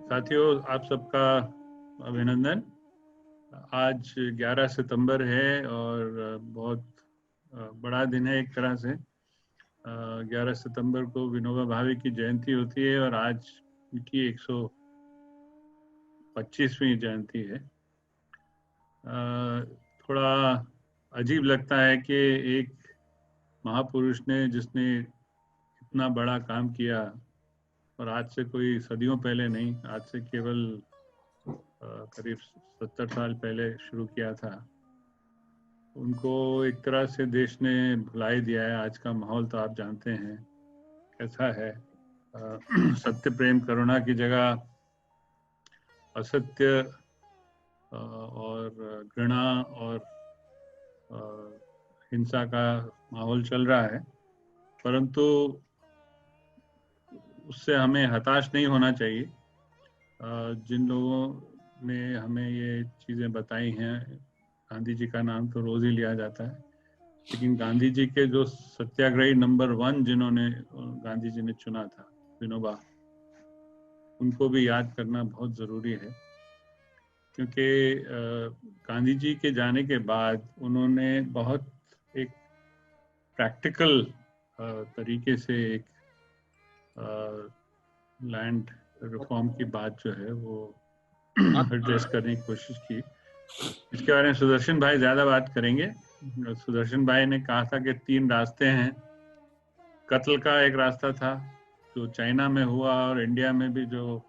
साथियों, आप सबका अभिनंदन। आज 11 सितंबर है और बहुत बड़ा दिन है एक तरह से। 11 सितंबर को विनोबा भावे की जयंती होती है और आज उनकी 125वीं जयंती है। थोड़ा अजीब लगता है कि एक महापुरुष ने, जिसने इतना बड़ा काम किया और आज से कोई सदियों पहले नहीं, आज से केवल करीब 70 साल पहले शुरू किया था, उनको एक तरह से देश ने भुला ही दिया है। आज का माहौल तो आप जानते हैं कैसा है। सत्य, प्रेम, करुणा की जगह असत्य और घृणा और हिंसा का माहौल चल रहा है। परंतु उससे हमें हताश नहीं होना चाहिए। जिन लोगों ने हमें ये चीज़ें बताई हैं, गांधी जी का नाम तो रोज ही लिया जाता है, लेकिन गांधी जी के जो सत्याग्रही नंबर 1 जिन्होंने गांधी जी ने चुना था, विनोबा, उनको भी याद करना बहुत ज़रूरी है। क्योंकि गांधी जी के जाने के बाद उन्होंने बहुत एक प्रैक्टिकल तरीके से एक लैंड रिफॉर्म की बात जो है वो एड्रेस करने की कोशिश की। इसके बारे में सुदर्शन भाई ज्यादा बात करेंगे। सुदर्शन भाई ने कहा था कि 3 रास्ते हैं। कत्ल का एक रास्ता था जो चाइना में हुआ, और इंडिया में भी जो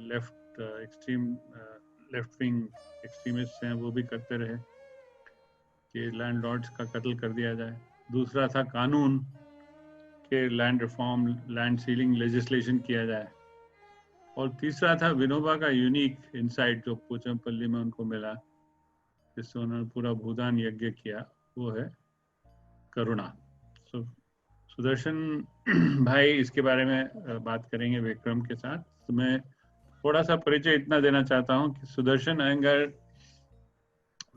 लेफ्ट विंग एक्सट्रीमिस्ट हैं वो भी करते रहे कि लैंडलॉर्ड्स का कत्ल कर दिया जाए। दूसरा था कानून के land reform, land ceiling legislation किया जाए। और तीसरा था विनोबा का यूनिक इंसाइट जो पोचमपल्ली में उनको मिला, जिससे उन्होंने पूरा भूदान यज्ञ किया, वो है करुणा। सुदर्शन भाई इसके बारे में बात करेंगे विक्रम के साथ। तो मैं थोड़ा सा परिचय इतना देना चाहता हूँ कि सुदर्शन अयंगर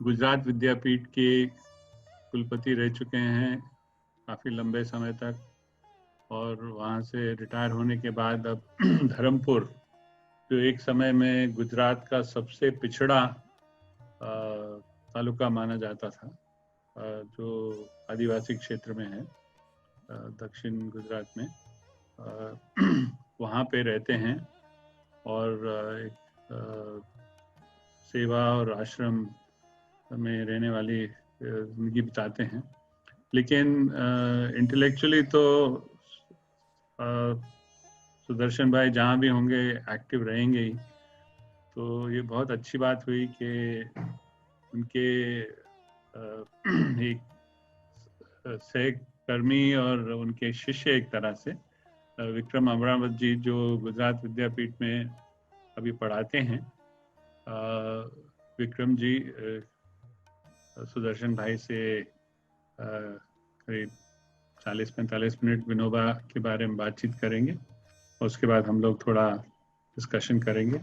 गुजरात विद्यापीठ के कुलपति रह चुके हैं काफ़ी लंबे समय तक, और वहाँ से रिटायर होने के बाद अब धर्मपुर, जो एक समय में गुजरात का सबसे पिछड़ा तालुका माना जाता था, जो आदिवासी क्षेत्र में है दक्षिण गुजरात में, वहाँ पे रहते हैं और एक सेवा और आश्रम में रहने वाली जिंदगी बिताते हैं। लेकिन इंटेलेक्चुअली तो सुदर्शन भाई जहाँ भी होंगे एक्टिव रहेंगे ही। तो ये बहुत अच्छी बात हुई कि उनके एक सहकर्मी और उनके शिष्य एक तरह से विक्रम अमरावत जी, जो गुजरात विद्यापीठ में अभी पढ़ाते हैं, विक्रम जी सुदर्शन भाई से करीब 40-45 मिनट विनोबा के बारे में बातचीत करेंगे और उसके बाद हम लोग थोड़ा डिस्कशन करेंगे।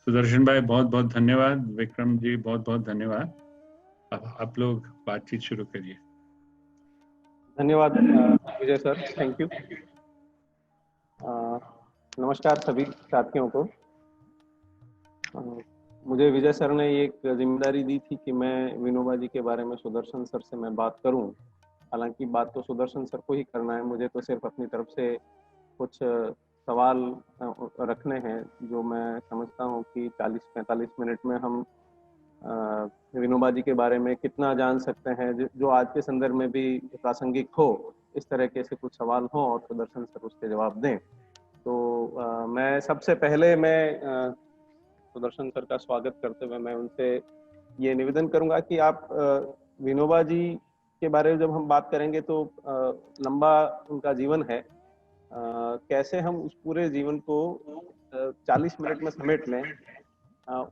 सुदर्शन भाई बहुत बहुत धन्यवाद, विक्रम जी बहुत बहुत धन्यवाद। अब आप लोग बातचीत शुरू करिए। धन्यवाद विजय सर, थैंक यू। नमस्कार सभी साथियों को। मुझे विजय सर ने एक जिम्मेदारी दी थी कि मैं विनोबा जी के बारे में सुदर्शन सर से मैं बात करूं। हालांकि बात तो सुदर्शन सर को ही करना है, मुझे तो सिर्फ अपनी तरफ से कुछ सवाल रखने हैं जो मैं समझता हूं कि 40-45 मिनट में हम विनोबा जी के बारे में कितना जान सकते हैं जो आज के संदर्भ में भी प्रासंगिक हो। इस तरह के से कुछ सवाल हों और सुदर्शन सर उसके जवाब दें। तो मैं सबसे पहले सुदर्शन सर का स्वागत करते हुए मैं उनसे ये निवेदन करूंगा कि आप विनोबा जी के बारे में जब हम बात करेंगे तो लंबा उनका जीवन है, कैसे हम उस पूरे जीवन को 40 मिनट में समेट लें,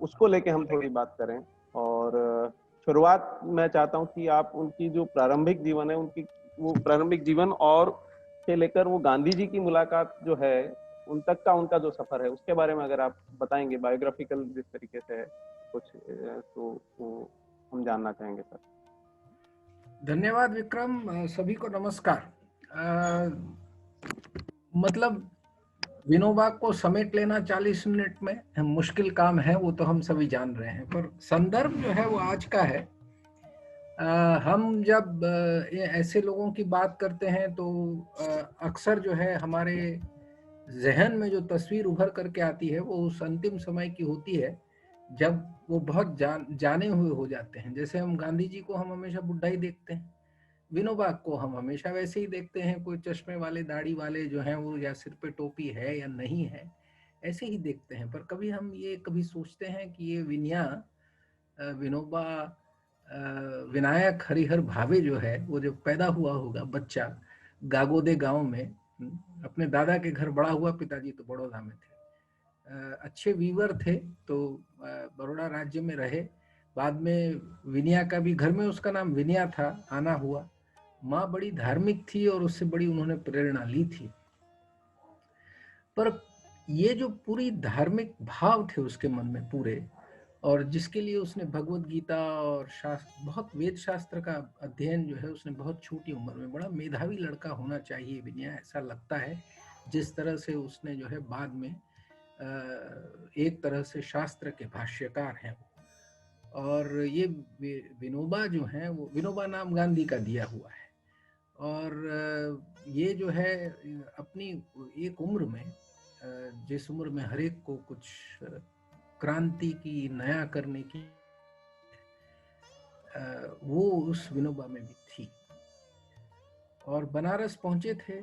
उसको लेके हम थोड़ी बात करें। और शुरुआत मैं चाहता हूं कि आप उनकी जो प्रारंभिक जीवन है, उनकी वो प्रारंभिक जीवन और से लेकर वो गांधी जी की मुलाकात जो है उन तक का उनका जो सफर है, उसके बारे में अगर आप बताएंगे, बायोग्राफिकल जिस तरीके से है कुछ, तो वो हम जानना चाहेंगे सर। धन्यवाद विक्रम। सभी को नमस्कार। मतलब विनोबा को समेट लेना 40 मिनट में मुश्किल काम है, वो तो हम सभी जान रहे हैं, पर संदर्भ जो है वो आज का है। हम जब ऐसे लोगों की बात करते हैं तो अक्सर जो है हमारे जहन में जो तस्वीर उभर करके आती है वो उस अंतिम समय की होती है जब वो बहुत जाने हुए हो जाते हैं। जैसे हम गांधी जी को हम हमेशा बुढ़ा ही देखते हैं, विनोबा को हम हमेशा वैसे ही देखते हैं, कोई चश्मे वाले दाढ़ी वाले जो हैं वो या सिर पे टोपी है या नहीं है, ऐसे ही देखते हैं। पर कभी हम ये कभी सोचते हैं कि ये विनोबा विनायक हरिहर भावे जो है वो जब पैदा हुआ होगा बच्चा गागोदे गांव में, अपने दादा के घर बड़ा हुआ, पिताजी तो बड़ौदा में थे, अच्छे वीवर थे, तो बड़ौदा राज्य में रहे। बाद में विनया का भी घर में उसका नाम विनया था, आना हुआ। माँ बड़ी धार्मिक थी और उससे बड़ी उन्होंने प्रेरणा ली थी। पर ये जो पूरी धार्मिक भाव थे उसके मन में पूरे, और जिसके लिए उसने भगवत गीता और शास्त्र, बहुत वेद शास्त्र का अध्ययन जो है उसने बहुत छोटी उम्र में, बड़ा मेधावी लड़का होना चाहिए विनया, ऐसा लगता है। जिस तरह से उसने जो है बाद में एक तरह से शास्त्र के भाष्यकार हैं। और ये विनोबा जो है वो, विनोबा नाम गांधी का दिया हुआ है। और ये जो है अपनी एक उम्र में, जिस उम्र में हर एक को कुछ क्रांति की, नया करने की, वो उस विनोबा में भी थी। और बनारस पहुंचे थे,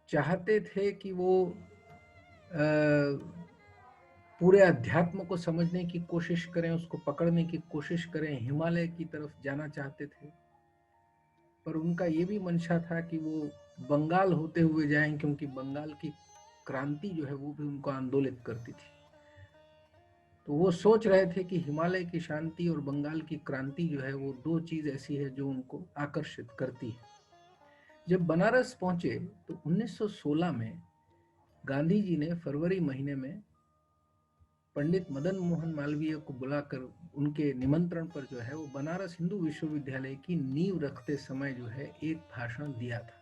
चाहते थे कि वो पूरे अध्यात्म को समझने की कोशिश करें, उसको पकड़ने की कोशिश करें, हिमालय की तरफ जाना चाहते थे। पर उनका ये भी मंशा था कि वो बंगाल होते हुए जाएं, क्योंकि बंगाल की क्रांति जो है वो भी उनको आंदोलित करती थी। तो वो सोच रहे थे कि हिमालय की शांति और बंगाल की क्रांति जो है वो दो चीज ऐसी है जो उनको आकर्षित करती है। जब बनारस पहुंचे तो 1916 में गांधी जी ने फरवरी महीने में पंडित मदन मोहन मालवीय को बुलाकर उनके निमंत्रण पर जो है वो बनारस हिंदू विश्वविद्यालय की नींव रखते समय जो है एक भाषण दिया था।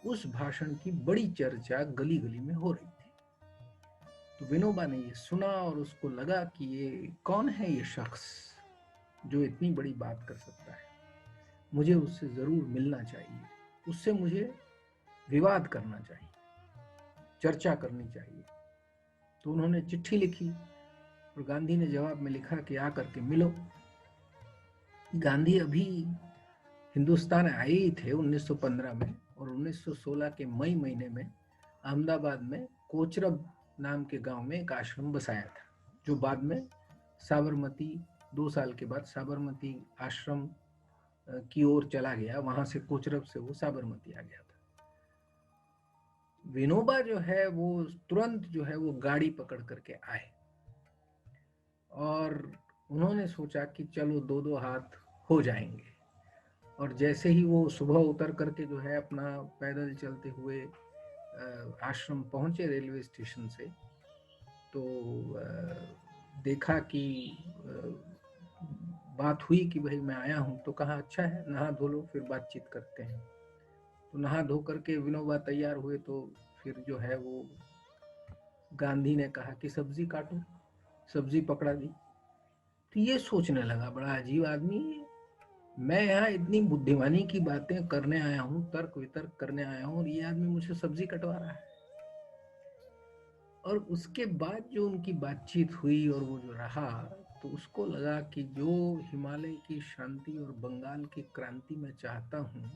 उस भाषण की बड़ी चर्चा गली गली में हो रही थी। तो विनोबा ने ये सुना और उसको लगा कि ये कौन है ये शख्स जो इतनी बड़ी बात कर सकता है, मुझे उससे जरूर मिलना चाहिए, उससे मुझे विवाद करना चाहिए, चर्चा करनी चाहिए। तो उन्होंने चिट्ठी लिखी और गांधी ने जवाब में लिखा कि आकर के मिलो। गांधी अभी हिंदुस्तान आए ही थे 1915 में, और 1916 के मई महीने में अहमदाबाद में कोचरब नाम के गांव में एक आश्रम बसाया था, जो बाद में साबरमती, 2 साल के बाद साबरमती आश्रम की ओर चला गया। वहां से कोचरब से वो साबरमती आ गया था। विनोबा जो है वो तुरंत जो है वो गाड़ी पकड़ करके आए और उन्होंने सोचा कि चलो 2-2 हाथ हो जाएंगे। और जैसे ही वो सुबह उतर करके जो है अपना पैदल चलते हुए आश्रम पहुंचे रेलवे स्टेशन से, तो देखा कि बात हुई कि भाई मैं आया हूं। तो कहा अच्छा है, नहा धो लो, फिर बातचीत करते हैं। तो नहा धो करके विनोबा तैयार हुए, तो फिर जो है वो गांधी ने कहा कि सब्जी काटो, सब्जी पकड़ा दी। तो ये सोचने लगा, बड़ा अजीब आदमी है, मैं यहाँ इतनी बुद्धिमानी की बातें करने आया हूँ, तर्क वितर्क करने आया हूँ, और ये आदमी मुझे सब्जी कटवा रहा है। और उसके बाद जो उनकी बातचीत हुई और वो जो रहा, तो उसको लगा कि जो हिमालय की शांति और बंगाल की क्रांति मैं चाहता हूँ,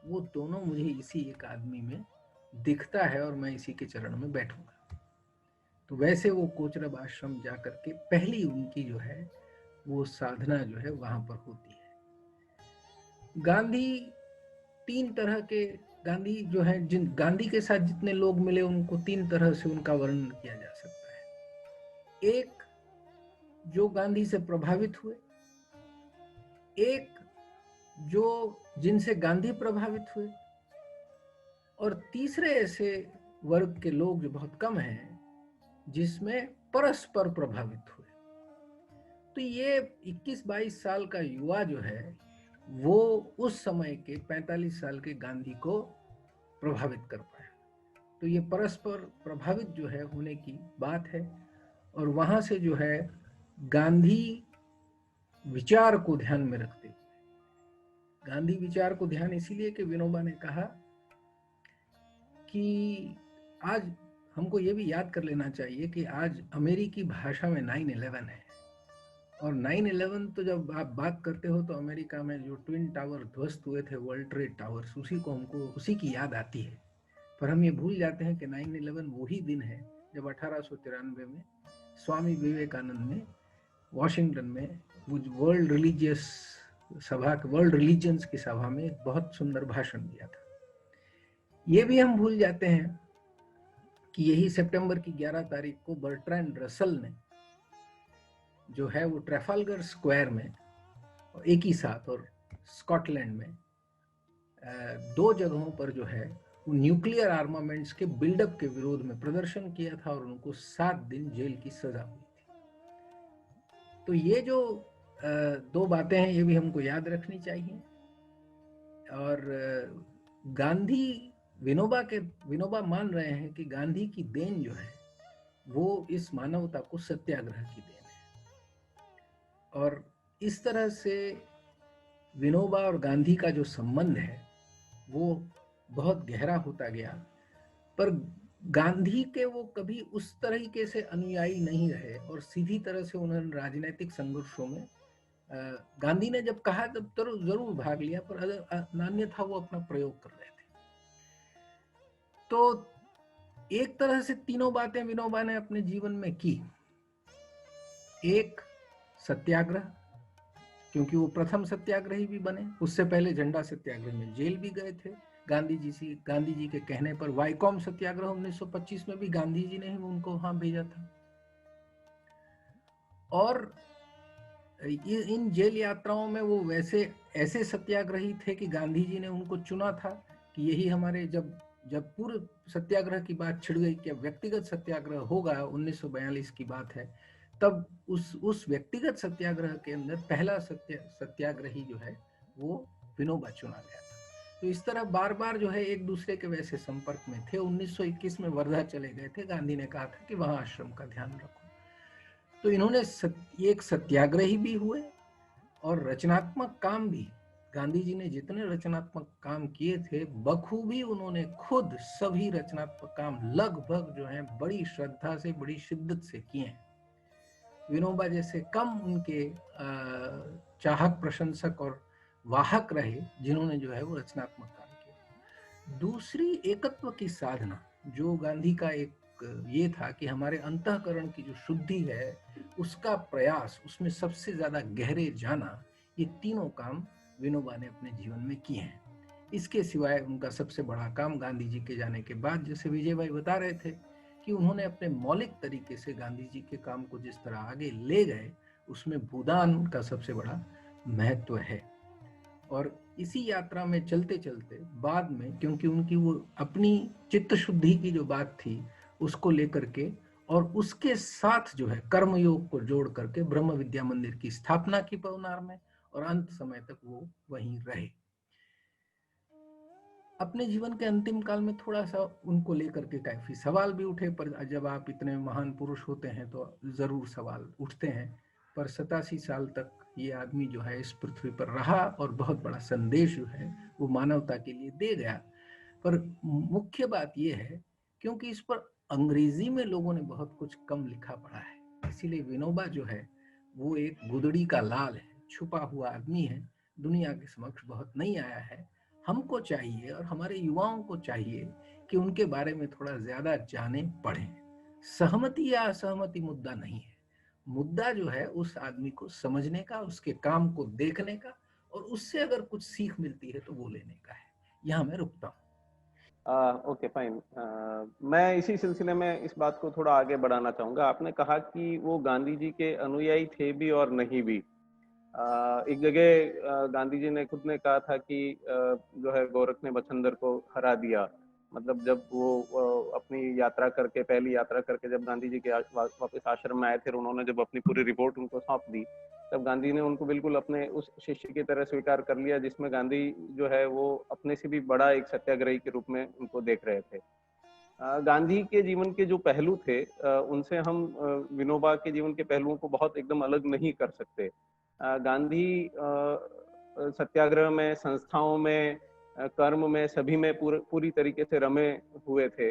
वो दोनों मुझे इसी एक आदमी में दिखता है, और मैं इसी के चरण में बैठूंगा। तो वैसे वो कोचरब आश्रम जाकर के पहली उनकी जो है वो साधना जो है वहां पर होती है। गांधी 3 तरह के, गांधी जो है, जिन गांधी के साथ जितने लोग मिले उनको 3 तरह से उनका वर्णन किया जा सकता है। एक, जो गांधी से प्रभावित हुए, एक जो जिनसे गांधी प्रभावित हुए, और तीसरे ऐसे वर्ग के लोग जो बहुत कम हैं जिसमें परस्पर प्रभावित हुए। तो ये 21-22 साल का युवा जो है वो उस समय के 45 साल के गांधी को प्रभावित कर पाया। तो ये परस्पर प्रभावित जो है होने की बात है। और वहां से जो है गांधी विचार को ध्यान में रखते हुए, गांधी विचार को ध्यान इसीलिए कि विनोबा ने कहा कि आज हमको ये भी याद कर लेना चाहिए कि आज अमेरिकी भाषा में 9/11 है, और 9/11 तो जब आप बात करते हो तो अमेरिका में जो ट्विन टावर ध्वस्त हुए थे, वर्ल्ड ट्रेड टावर्स, उसी को हमको उसी की याद आती है। पर हम ये भूल जाते हैं कि 9/11 वही दिन है जब 1893 में स्वामी विवेकानंद ने वॉशिंगटन में वर्ल्ड रिलीजियस सभा, वर्ल्ड रिलीजन्स की सभा में एक बहुत सुंदर भाषण दिया था। ये भी हम भूल जाते हैं कि यही सितंबर की 11 तारीख को बर्ट्रैंड रसल ने जो है वो ट्रैफालगर स्क्वायर में और एक ही साथ और स्कॉटलैंड में 2 जगहों पर जो है वो न्यूक्लियर आर्मामेंट्स के बिल्डअप के विरोध में प्रदर्शन किया था और उनको 7 दिन जेल की सजा हुई थी। तो ये जो 2 बातें हैं ये भी हमको याद रखनी चाहिए। और गांधी विनोबा मान रहे हैं कि गांधी की देन जो है वो इस मानवता को सत्याग्रह की देन है। और इस तरह से विनोबा और गांधी का जो संबंध है वो बहुत गहरा होता गया। पर गांधी के वो कभी उस तरीके से अनुयायी नहीं रहे और सीधी तरह से उन्होंने राजनीतिक संघर्षों में गांधी ने जब कहा तब तो जरूर भाग लिया, पर अन्यथा वो अपना प्रयोग कर रहे थे। तो एक तरह से तीनों बातें विनोबा ने अपने जीवन में की। एक सत्याग्रह, क्योंकि वो प्रथम सत्याग्रही भी बने, उससे पहले झंडा सत्याग्रह में जेल भी गए थे गांधी जी के कहने पर। वाईकॉम सत्याग्रह 1925 में भी गांधी जी ने ही उनको वहां भेजा था। और इन जेल यात्राओं में वो ऐसे सत्याग्रही थे कि गांधी जी ने उनको चुना था कि यही हमारे जब पूर्व सत्याग्रह की बात छिड़ गई कि व्यक्तिगत सत्याग्रह होगा, 1942 की बात है, तब उस व्यक्तिगत सत्याग्रह के अंदर पहला सत्याग्रही जो है वो विनोबा चुना गया था। तो इस तरह बार बार जो है एक दूसरे के वैसे संपर्क में थे। 1921 में वर्धा चले गए थे, गांधी ने कहा था कि वहां आश्रम का ध्यान रखो। तो इन्होंने एक सत्याग्रही भी हुए और रचनात्मक काम भी। गांधी जी ने जितने रचनात्मक काम किए थे बखूबी उन्होंने खुद सभी रचनात्मक काम लगभग जो है बड़ी श्रद्धा से, बड़ी शिद्दत से किए हैं। विनोबा जैसे कम उनके चाहक, प्रशंसक और वाहक रहे जिन्होंने जो है वो रचनात्मक काम किया। दूसरी एकत्व की साधना, जो गांधी का एक ये था कि हमारे अंतःकरण की जो शुद्धि है उसका प्रयास, उसमें सबसे ज्यादा गहरे जाना, ये तीनों काम विनोबा ने अपने जीवन में किए हैं। इसके सिवाय उनका सबसे बड़ा काम गांधी जी के जाने के बाद, जैसे विजय भाई बता रहे थे कि उन्होंने अपने मौलिक तरीके से गांधी जी के काम को जिस तरह आगे ले गए, उसमें भूदान का सबसे बड़ा महत्व है। और इसी यात्रा में चलते चलते बाद में, क्योंकि उनकी वो अपनी चित्त शुद्धि की जो बात थी उसको लेकर के और उसके साथ जो है कर्मयोग को जोड़ करके ब्रह्म विद्या मंदिर की स्थापना की पवनार में, और अंत समय तक वो वहीं रहे। अपने जीवन के अंतिम काल में थोड़ा सा उनको लेकर के काफी सवाल भी उठे, पर जब आप इतने महान पुरुष होते हैं तो जरूर सवाल उठते हैं। पर 87 साल तक ये आदमी जो है इस पृथ्वी पर रहा और बहुत बड़ा संदेश जो है वो मानवता के लिए दे गया। पर मुख्य बात ये है क्योंकि इस पर अंग्रेजी में लोगों ने बहुत कुछ कम लिखा पड़ा है, इसीलिए विनोबा जो है वो एक गुदड़ी का लाल है, छुपा हुआ आदमी है, दुनिया के समक्ष बहुत नहीं आया है। हमको चाहिए और हमारे युवाओं को चाहिए कि उनके बारे में थोड़ा ज्यादा जाने पढ़ें। सहमति या असहमति मुद्दा नहीं है, मुद्दा जो है उस आदमी को समझने का, उसके काम को देखने का, और उससे अगर कुछ सीख मिलती है तो वो लेने का है। यहाँ मैं रुकता हूँ। Okay fine. मैं इसी सिलसिले में इस बात को थोड़ा आगे बढ़ाना चाहूँगा। आपने कहा कि वो गांधी जी के अनुयायी थे भी और नहीं भी। एक जगह गांधी जी ने खुद ने कहा था कि जो है गोरख ने बछंदर को हरा दिया। मतलब जब वो अपनी यात्रा करके, पहली यात्रा करके जब गांधी जी के वापस आश्रम में आए थे, उन्होंने जब अपनी पूरी रिपोर्ट उनको सौंप दी, तब गांधी ने उनको बिल्कुल अपने उस शिष्य की तरह स्वीकार कर लिया, जिसमें गांधी जो है वो अपने से भी बड़ा एक सत्याग्रही के रूप में उनको देख रहे थे। गांधी के जीवन के जो पहलू थे उनसे हम विनोबा के जीवन के पहलुओं को बहुत एकदम अलग नहीं कर सकते। गांधी सत्याग्रह में, संस्थाओं में, कर्म में, सभी में पूरी तरीके से रमे हुए थे।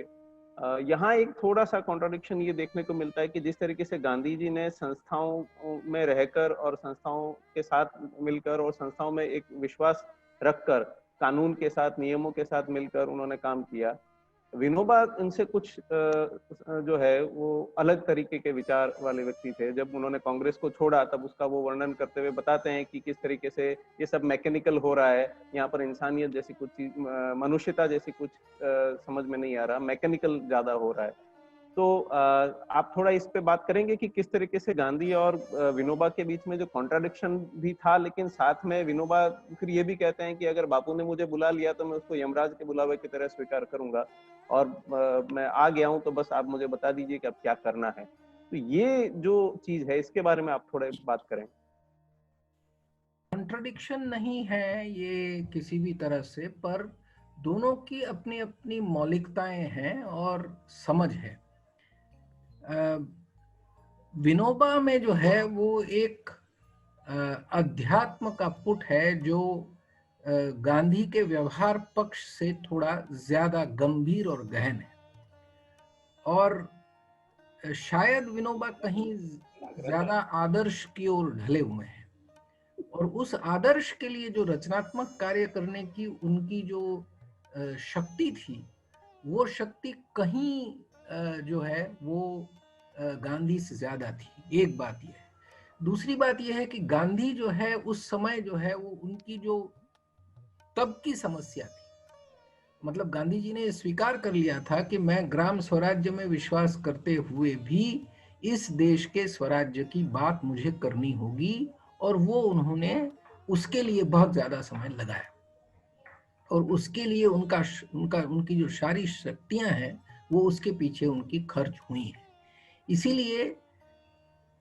यहाँ एक थोड़ा सा कॉन्ट्राडिक्शन ये देखने को मिलता है कि जिस तरीके से गांधी जी ने संस्थाओं में रहकर और संस्थाओं के साथ मिलकर और संस्थाओं में एक विश्वास रखकर कानून के साथ, नियमों के साथ मिलकर उन्होंने काम किया, विनोबा इनसे कुछ जो है वो अलग तरीके के विचार वाले व्यक्ति थे। जब उन्होंने कांग्रेस को छोड़ा तब उसका वो वर्णन करते हुए बताते हैं कि किस तरीके से ये सब मैकेनिकल हो रहा है, यहाँ पर इंसानियत जैसी कुछ चीज, मनुष्यता जैसी कुछ समझ में नहीं आ रहा, मैकेनिकल ज्यादा हो रहा है। तो आप थोड़ा इस पे बात करेंगे कि किस तरीके से गांधी और विनोबा के बीच में जो कॉन्ट्राडिक्शन भी था, लेकिन साथ में विनोबा फिर ये भी कहते हैं कि अगर बापू ने मुझे बुला लिया तो मैं उसको यमराज के बुलावे की तरह स्वीकार करूंगा, और मैं आ गया हूं तो बस आप मुझे बता दीजिए कि अब क्या करना है। तो ये जो चीज है इसके बारे में आप थोड़े बात करें। कॉन्ट्रडिक्शन नहीं है ये किसी भी तरह से, पर दोनों की अपनी अपनी मौलिकताएं हैं और समझ है। विनोबा में जो है वो एक अध्यात्म का पुट है जो गांधी के व्यवहार पक्ष से थोड़ा ज्यादा गंभीर और गहन है, और शायद विनोबा कहीं ज्यादा आदर्श की ओर ढले हुए हैं, और उस आदर्श के लिए जो रचनात्मक कार्य करने की उनकी जो शक्ति थी, वो शक्ति कहीं जो है वो गांधी से ज्यादा थी। एक बात यह है। दूसरी बात यह है कि गांधी जो है उस समय जो है वो उनकी जो तब की समस्या थी, मतलब गांधी जी ने स्वीकार कर लिया था कि मैं ग्राम स्वराज्य में विश्वास करते हुए भी इस देश के स्वराज्य की बात मुझे करनी होगी, और वो उन्होंने उसके लिए बहुत ज्यादा समय लगाया, और उसके लिए उनकी जो सारी शक्तियां हैं वो उसके पीछे उनकी खर्च हुई है। इसीलिए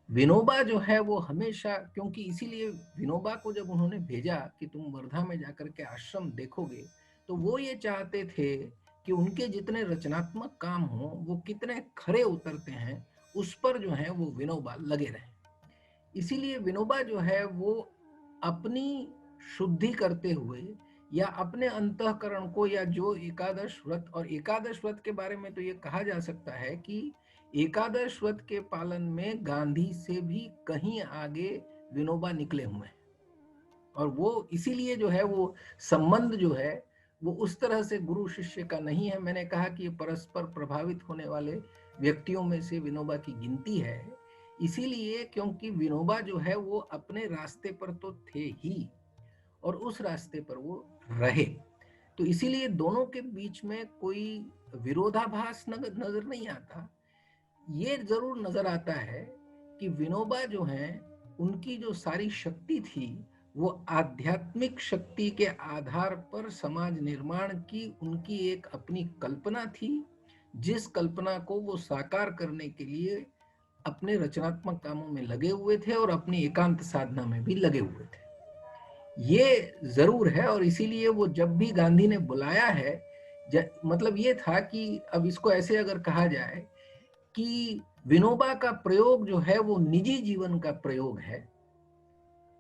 विनोबा जो है वो हमेशा, क्योंकि इसीलिए विनोबा को जब उन्होंने भेजा कि तुम वर्धा में जाकर के आश्रम देखोगे, तो वो ये चाहते थे कि उनके जितने रचनात्मक काम हो वो कितने खरे उतरते हैं उस पर जो है वो विनोबा लगे रहे। इसीलिए विनोबा जो है वो अपनी शुद्धि करते हुए या अपने अंतःकरण को, या जो एकादश व्रत, और एकादश व्रत के बारे में तो ये कहा जा सकता है कि एकादश व्रत के पालन में गांधी से भी कहीं आगे विनोबा निकले हुए हैं, और वो इसीलिए जो है वो संबंध जो है वो उस तरह से गुरु शिष्य का नहीं है। मैंने कहा कि ये परस्पर प्रभावित होने वाले व्यक्तियों में से विनोबा की गिनती है, इसीलिए क्योंकि विनोबा जो है वो अपने रास्ते पर तो थे ही, और उस रास्ते पर वो रहे, तो इसीलिए दोनों के बीच में कोई विरोधाभास नजर नहीं आता। ये जरूर नजर आता है कि विनोबा जो हैं उनकी जो सारी शक्ति थी वो आध्यात्मिक शक्ति के आधार पर समाज निर्माण की उनकी एक अपनी कल्पना थी, जिस कल्पना को वो साकार करने के लिए अपने रचनात्मक कामों में लगे हुए थे और अपनी एकांत साधना में भी लगे हुए थे। ये जरूर है, और इसीलिए वो जब भी गांधी ने बुलाया है, मतलब ये था कि अब इसको ऐसे अगर कहा जाए कि विनोबा का प्रयोग जो है वो निजी जीवन का प्रयोग है,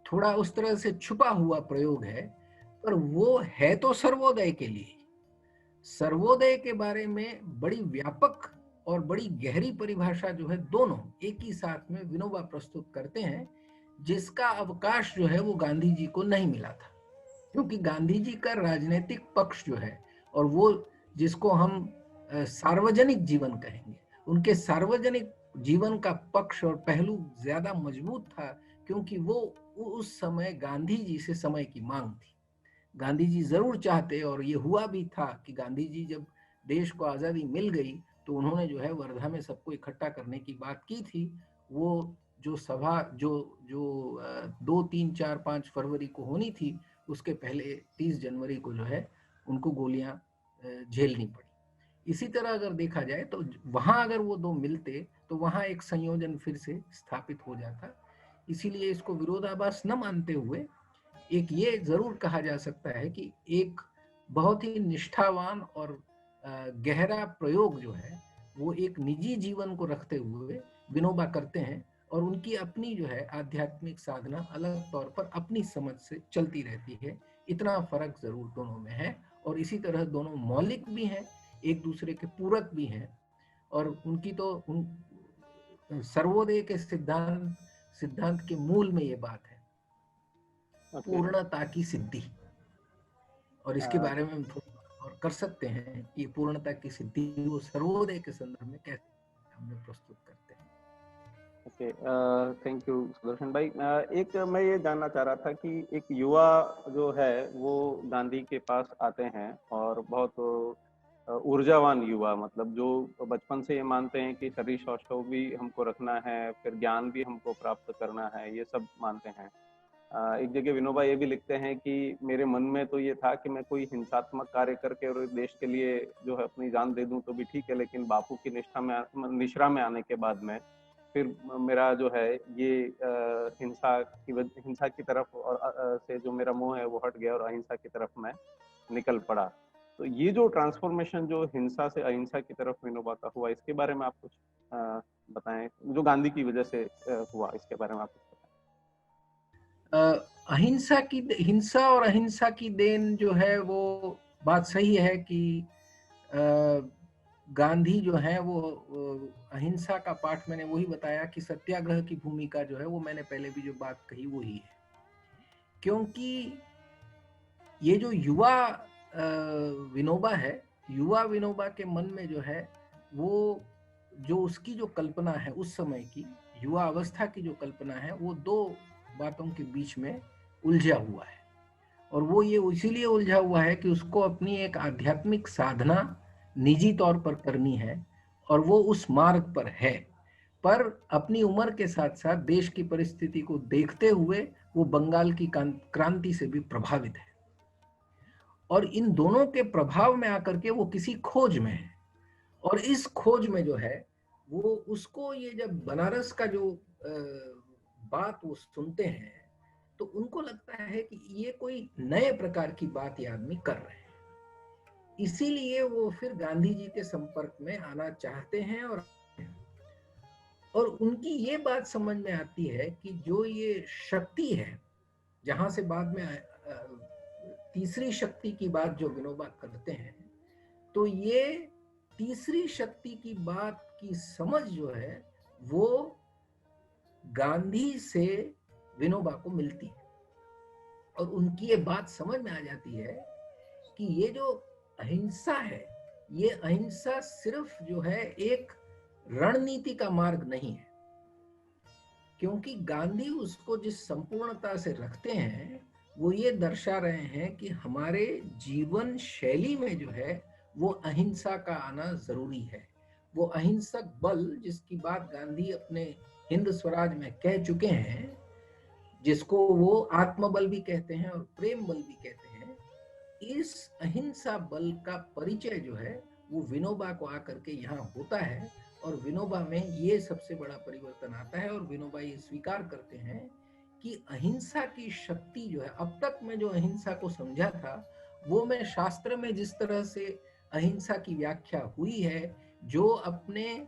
थोड़ा उस तरह से छुपा हुआ प्रयोग है, पर वो है तो सर्वोदय के लिए। सर्वोदय के बारे में बड़ी व्यापक और बड़ी गहरी परिभाषा जो है दोनों एक ही साथ में विनोबा प्रस्तुत करते हैं, जिसका अवकाश जो है वो गांधी जी को नहीं मिला था, क्योंकि गांधी जी का राजनीतिक पक्ष जो है, और वो जिसको हम सार्वजनिक जीवन कहेंगे, उनके सार्वजनिक जीवन का पक्ष और पहलू ज्यादा मजबूत था, क्योंकि वो उस समय गांधी जी से समय की मांग थी। गांधी जी जरूर चाहते, और ये हुआ भी था कि गांधी जी जब देश को आजादी मिल गई तो उन्होंने जो है वर्धा में सबको इकट्ठा करने की बात की थी। वो जो सभा जो जो 2, 3, 4, 5 फरवरी को होनी थी, उसके पहले 30 जनवरी को जो है उनको गोलियां झेलनी पड़ी। इसी तरह अगर देखा जाए तो वहां अगर वो दो मिलते तो वहां एक संयोजन फिर से स्थापित हो जाता। इसीलिए इसको विरोधाभास न मानते हुए एक ये जरूर कहा जा सकता है कि एक बहुत ही निष्ठावान और गहरा प्रयोग जो है वो एक निजी जीवन को रखते हुए विनोबा करते हैं, और उनकी अपनी जो है आध्यात्मिक साधना अलग तौर पर अपनी समझ से चलती रहती है। इतना फर्क जरूर दोनों में है, और इसी तरह दोनों मौलिक भी हैं, एक दूसरे के पूरक भी हैं। और उनकी तो सर्वोदय के सिद्धांत के मूल में ये बात है, पूर्णता की सिद्धि। और इसके बारे में हम थोड़ा और कर सकते हैं कि पूर्णता की सिद्धि वो सर्वोदय के संदर्भ में कैसे हमने प्रस्तुत करते हैं। ओके, थैंक यू सुदर्शन भाई। एक मैं ये जानना चाह रहा था कि एक युवा जो है वो गांधी के पास आते हैं और बहुत ऊर्जावान युवा, मतलब जो बचपन से ये मानते हैं कि शरीर सौष्ठव भी हमको रखना है, फिर ज्ञान भी हमको प्राप्त करना है, ये सब मानते हैं। एक जगह विनोबा ये भी लिखते हैं कि मेरे मन में तो ये था कि मैं कोई हिंसात्मक कार्य करके और देश के लिए जो है अपनी जान दे दूं तो भी ठीक है, लेकिन बापू की निश्रा में आने के बाद में फिर मेरा जो है ये हिंसा की तरफ और से जो मेरा मोह है वो हट गया और अहिंसा की तरफ मैं निकल पड़ा। तो ये जो ट्रांसफॉर्मेशन जो हिंसा से अहिंसा की तरफ विनोबा का हुआ, इसके बारे में आप कुछ बताएं, जो गांधी की वजह से हुआ, इसके बारे में आप कुछ बताएं। हिंसा और अहिंसा की देन जो है वो बात सही है कि गांधी जो है वो अहिंसा का पाठ, मैंने वही बताया कि सत्याग्रह की भूमिका जो है वो मैंने पहले भी जो बात कही वही है। क्योंकि ये जो युवा विनोबा है, युवा विनोबा के मन में जो है वो जो उसकी जो कल्पना है उस समय की युवा अवस्था की जो कल्पना है वो दो बातों के बीच में उलझा हुआ है। और वो ये इसीलिए उलझा हुआ है कि उसको अपनी एक आध्यात्मिक साधना निजी तौर पर करनी है और वो उस मार्ग पर है, पर अपनी उम्र के साथ साथ देश की परिस्थिति को देखते हुए वो बंगाल की क्रांति से भी प्रभावित है। और इन दोनों के प्रभाव में आकर के वो किसी खोज में है, और इस खोज में जो है वो उसको ये जब बनारस का जो बात वो सुनते हैं तो उनको लगता है कि ये कोई नए प्रकार की बात ये आदमी कर रहे हैं, इसीलिए वो फिर गांधी जी के संपर्क में आना चाहते हैं। और उनकी ये बात समझ में आती है कि जो ये शक्ति है, जहां से बाद में तीसरी शक्ति की बात जो विनोबा करते हैं, तो ये तीसरी शक्ति की बात की समझ जो है वो गांधी से विनोबा को मिलती है, और उनकी ये बात समझ में आ जाती है कि ये जो अहिंसा है, ये अहिंसा सिर्फ जो है एक रणनीति का मार्ग नहीं है, क्योंकि गांधी उसको जिस संपूर्णता से रखते हैं वो ये दर्शा रहे हैं कि हमारे जीवन शैली में जो है वो अहिंसा का आना जरूरी है। वो अहिंसक बल जिसकी बात गांधी अपने हिंद स्वराज में कह चुके हैं, जिसको वो आत्मबल भी कहते हैं और प्रेम बल भी कहते हैं, इस अहिंसा बल का परिचय जो है वो विनोबा को आकर के यहाँ होता है, और विनोबा में ये सबसे बड़ा परिवर्तन आता है। और विनोबा ये स्वीकार करते हैं कि अहिंसा की शक्ति जो है, अब तक मैं जो अहिंसा को समझा था वो मैं शास्त्र में जिस तरह से अहिंसा की व्याख्या हुई है, जो अपने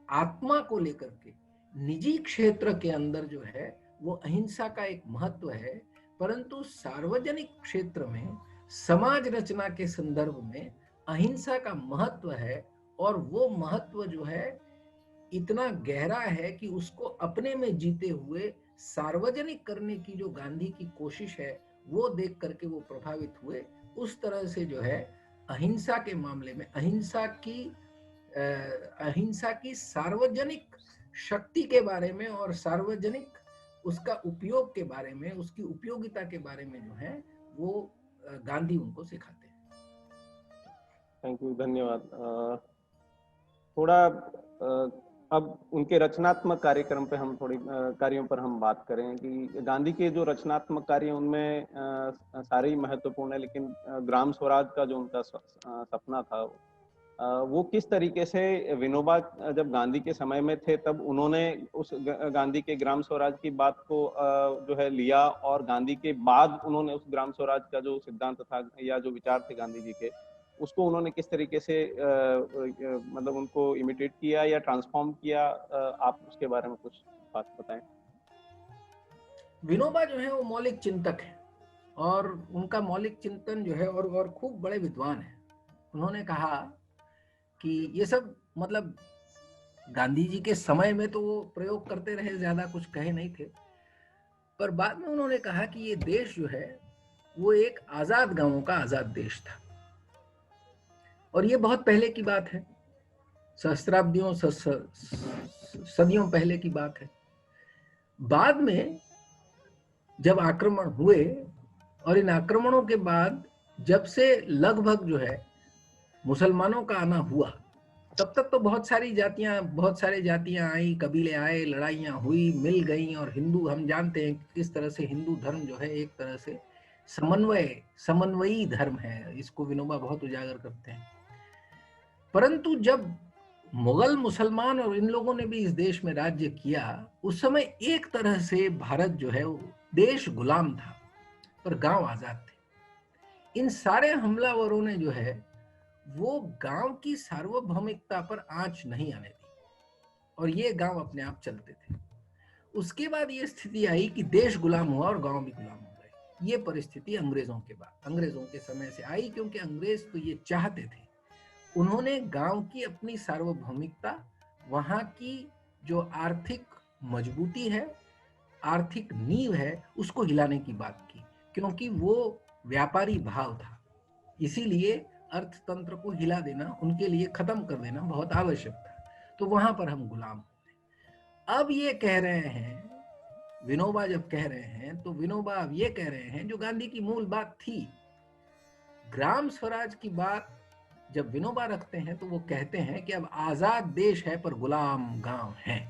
आत्मा को लेकर के निजी क्षेत्र के अंदर जो है वो अहिंसा का एक महत्व है, परंतु सार्वजनिक क्षेत्र में समाज रचना के संदर्भ में अहिंसा का महत्व है, और वो महत्व जो है इतना गहरा है कि उसको अपने में जीते हुए सार्वजनिक करने की जो गांधी की कोशिश है वो देख करके वो प्रभावित हुए। उस तरह से जो है अहिंसा के मामले में अहिंसा की सार्वजनिक शक्ति के बारे में और सार्वजनिक उसका उपयोग के बारे में, उसकी उपयोगिता के बारे में जो है वो गांधी उनको सिखाते हैं। थैंक यू, धन्यवाद। थोड़ा अब उनके रचनात्मक कार्यक्रम पे हम कार्यों पर हम बात करें कि गांधी के जो रचनात्मक कार्य उनमें सारे ही महत्वपूर्ण है, लेकिन ग्राम स्वराज का जो उनका सपना था वो किस तरीके से विनोबा जब गांधी के समय में थे तब उन्होंने उस गांधी के ग्राम स्वराज की बात को जो है लिया, और गांधी के बाद उन्होंने उस ग्राम स्वराज का जो सिद्धांत था या जो विचार थे गांधी जी के उसको उन्होंने किस तरीके से मतलब उनको इमिटेट किया या ट्रांसफॉर्म किया, आप उसके बारे में कुछ बात बताएं। विनोबा जो है वो मौलिक चिंतक है और उनका मौलिक चिंतन जो है और खूब बड़े विद्वान है। उन्होंने कहा कि ये सब मतलब गांधी जी के समय में तो वो प्रयोग करते रहे, ज्यादा कुछ कहे नहीं थे, पर बाद में उन्होंने कहा कि ये देश जो है वो एक आजाद गांवों का आजाद देश था। और ये बहुत पहले की बात है, सहस्त्राब्दियों सदियों पहले की बात है। बाद में जब आक्रमण हुए और इन आक्रमणों के बाद जब से लगभग जो है मुसलमानों का आना हुआ, तब तक तो बहुत सारी जातियां आई, कबीले आए, लड़ाइयां हुई, मिल गई। और हिंदू, हम जानते हैं किस तरह से हिंदू धर्म जो है एक तरह से समन्वयी धर्म है, इसको विनोबा बहुत उजागर करते हैं। परंतु जब मुगल, मुसलमान और इन लोगों ने भी इस देश में राज्य किया, उस समय एक तरह से भारत जो है देश गुलाम था पर गांव आजाद थे। इन सारे हमलावरों ने जो है वो गांव की सार्वभौमिकता पर आंच नहीं आने दी और ये गांव अपने आप चलते थे। उसके बाद ये स्थिति आई कि देश गुलाम हुआ और गांव भी गुलाम हो गए। ये परिस्थिति अंग्रेजों के समय से आई, क्योंकि अंग्रेज तो ये चाहते थे, उन्होंने गांव की अपनी सार्वभौमिकता, वहां की जो आर्थिक मजबूती है, आर्थिक नींव है, उसको हिलाने की बात की, क्योंकि वो व्यापारी भाव था। इसीलिए अर्थतंत्र को हिला देना, उनके लिए खत्म कर देना बहुत आवश्यक था। तो वहां पर हम गुलाम हो गए। अब ये कह रहे हैं, विनोबा जब कह रहे हैं, तो विनोबा अब ये कह रहे हैं जो गांधी की मूल बात थी, ग्राम स्वराज की बात जब विनोबा रखते हैं तो वो कहते हैं कि अब आजाद देश है पर गुलाम गांव है।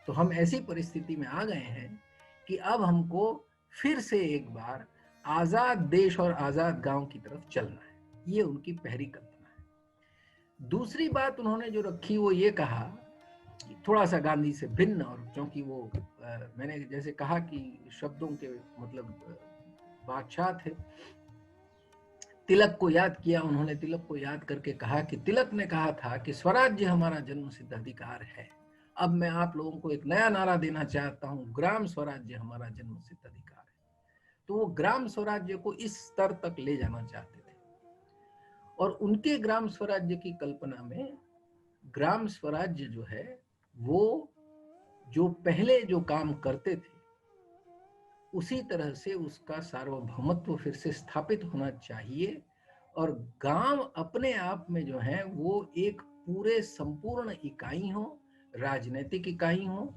तो हम ऐसी परिस्थिति में आ गए हैं कि अब हमको फिर से एक बार आजाद देश और आजाद गांव की तरफ चलना है। ये उनकी पहली कल्पना है। दूसरी बात उन्होंने जो रखी वो ये कहा कि थोड़ा सा गांधी से भिन्न, और क्योंकि वो मैंने जैसे कहा कि शब्दों के मतलब बादशाह थे, तिलक को याद किया उन्होंने। तिलक को याद करके कहा कि तिलक ने कहा था कि स्वराज्य हमारा जन्म सिद्ध अधिकार है। अब मैं आप लोगों को एक नया नारा देना चाहता हूं, ग्राम स्वराज्य हमारा जन्म सिद्ध अधिकार है। तो वो ग्राम स्वराज्य को इस स्तर तक ले जाना चाहते थे और उनके ग्राम स्वराज्य की कल्पना में ग्राम स्वराज्य जो है वो जो पहले जो काम करते थे उसी तरह से उसका सार्वभौमत्व फिर से स्थापित होना चाहिए और गांव अपने आप में जो है वो एक पूरे संपूर्ण इकाई हो, राजनीतिक इकाई हो,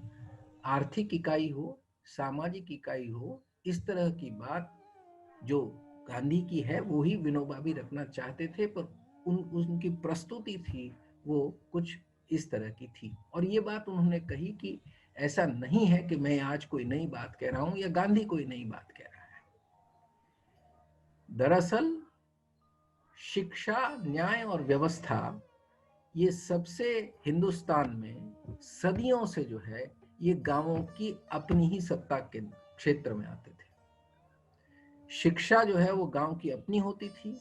आर्थिक इकाई हो, सामाजिक इकाई हो। इस तरह की बात जो गांधी की है वो ही विनोबा भी रखना चाहते थे, पर उनकी प्रस्तुति थी वो कुछ इस तरह की थी। और ये बात उन्होंने कही कि ऐसा नहीं है कि मैं आज कोई नई बात कह रहा हूं या गांधी कोई नई बात कह रहा है। दरअसल शिक्षा, न्याय और व्यवस्था ये सबसे हिंदुस्तान में सदियों से जो है ये गांवों की अपनी ही सत्ता के क्षेत्र में आते थे। शिक्षा जो है वो गांव की अपनी होती थी,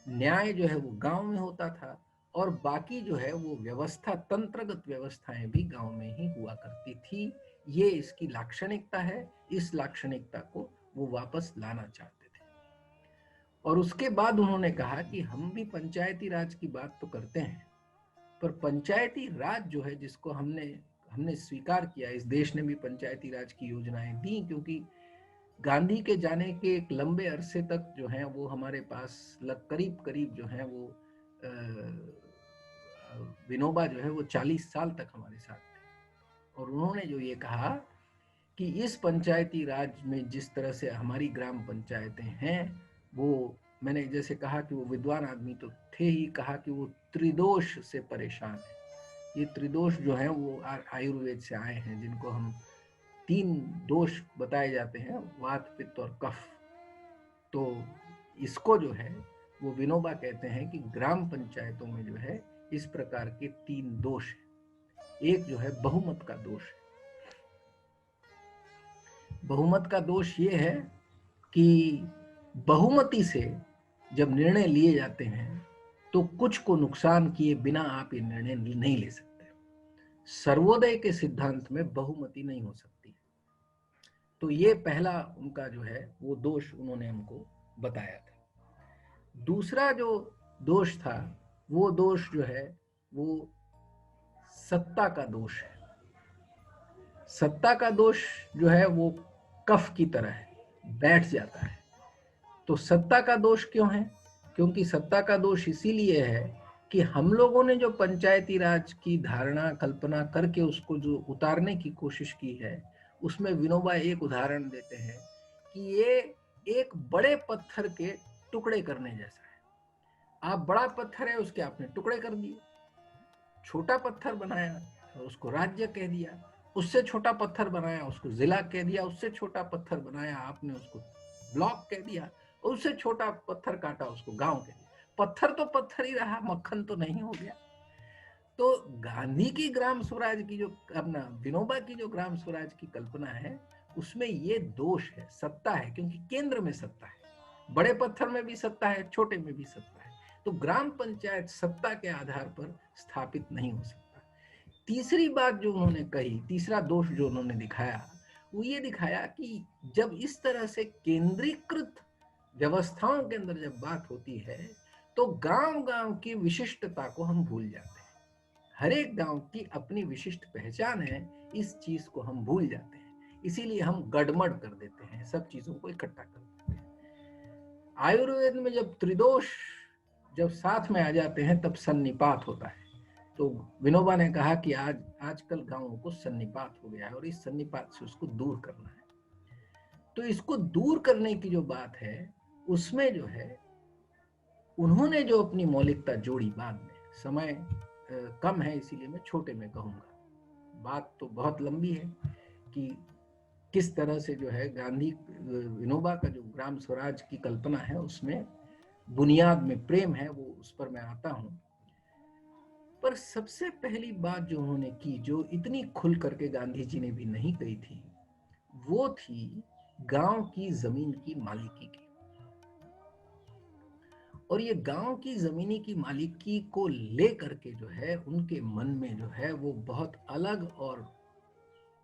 न्याय जो है वो गांव में होता था और बाकी जो है वो व्यवस्था, तंत्रगत व्यवस्थाएं भी गांव में ही हुआ करती थी। ये इसकी लाक्षणिकता है। इस लाक्षणिकता को वो वापस लाना चाहते थे। और उसके बाद उन्होंने कहा कि हम भी पंचायती राज की बात तो करते हैं, पर पंचायती राज जो है जिसको हमने स्वीकार किया, इस देश ने भी पंचायती राज की योजनाएं दी, क्योंकि गांधी के जाने के एक लंबे अरसे तक जो है वो हमारे पास करीब करीब जो है वो विनोबा जो है वो 40 साल तक हमारे साथ थे। और उन्होंने जो ये कहा कि इस पंचायती राज में जिस तरह से हमारी ग्राम पंचायतें हैं, वो मैंने जैसे कहा कि वो विद्वान आदमी तो थे ही, कहा कि वो त्रिदोष से परेशान है। ये त्रिदोष जो है वो आयुर्वेद से आए हैं, जिनको हम 3 दोष बताए जाते हैं, वात, पित्त और कफ। तो इसको जो है वो विनोबा कहते हैं कि ग्राम पंचायतों में जो है इस प्रकार के 3 दोष हैं। एक जो है बहुमत का दोष है। बहुमत का दोष ये है कि बहुमती से जब निर्णय लिए जाते हैं तो कुछ को नुकसान किए बिना आप ये निर्णय नहीं ले सकते। सर्वोदय के सिद्धांत में बहुमति नहीं हो सकती। तो ये पहला उनका जो है वो दोष उन्होंने हमको बताया था। दूसरा जो दोष था वो दोष जो है वो सत्ता का दोष है। सत्ता का दोष जो है वो कफ की तरह है, बैठ जाता है। तो सत्ता का दोष क्यों है? क्योंकि सत्ता का दोष इसीलिए है कि हम लोगों ने जो पंचायती राज की धारणा कल्पना करके उसको जो उतारने की कोशिश की है, उसमें विनोबा एक उदाहरण देते हैं कि ये एक बड़े पत्थर के टुकड़े करने जैसा है। आप बड़ा पत्थर है उसके आपने टुकड़े कर दिए, छोटा पत्थर बनाया उसको राज्य कह दिया, उससे छोटा पत्थर बनाया उसको जिला कह दिया, उससे छोटा पत्थर बनाया आपने उसको ब्लॉक कह दिया, उससे छोटा पत्थर काटा उसको गांव कह दिया। पत्थर तो पत्थर ही रहा, मक्खन तो नहीं हो गया। तो गांधी की ग्राम स्वराज की जो अपना विनोबा की जो ग्राम स्वराज की कल्पना है उसमें ये दोष है, सत्ता है, क्योंकि केंद्र में सत्ता है, बड़े पत्थर में भी सत्ता है, छोटे में भी सत्ता है। तो ग्राम पंचायत सत्ता के आधार पर स्थापित नहीं हो सकता। तीसरी बात जो उन्होंने कही, तीसरा दोष जो उन्होंने दिखाया वो ये दिखाया कि जब इस तरह से केंद्रीकृत व्यवस्थाओं के अंदर जब बात होती है तो गांव गांव की विशिष्टता को हम भूल जाते हैं। हर एक गांव की अपनी विशिष्ट पहचान है, इस चीज को हम भूल जाते हैं, इसीलिए हम गड़मड़ कर देते हैं, सब चीजों को इकट्ठा कर देते हैं। आयुर्वेद में जब त्रिदोष जब साथ में आ जाते हैं तब सन्निपात होता है। तो विनोबा ने कहा कि आजकल गांवों को सन्निपात हो गया है और इस सन्निपात से उसको दूर करना है। तो इसको दूर करने की जो बात है उसमें जो है उन्होंने जो अपनी मौलिकता जोड़ी, बाद में समय कम है इसीलिए मैं छोटे में कहूंगा, बात तो बहुत लंबी है कि किस तरह से जो है गांधी विनोबा का जो ग्राम स्वराज की कल्पना है उसमें बुनियाद में प्रेम है, वो उस पर मैं आता हूं। पर सबसे पहली बात जो उन्होंने की, जो इतनी खुल करके गांधी जी ने भी नहीं कही थी, वो थी गांव की जमीन की मालिकी की। और ये गांव की जमीनी की मालिकी को लेकर के जो है उनके मन में जो है वो बहुत अलग, और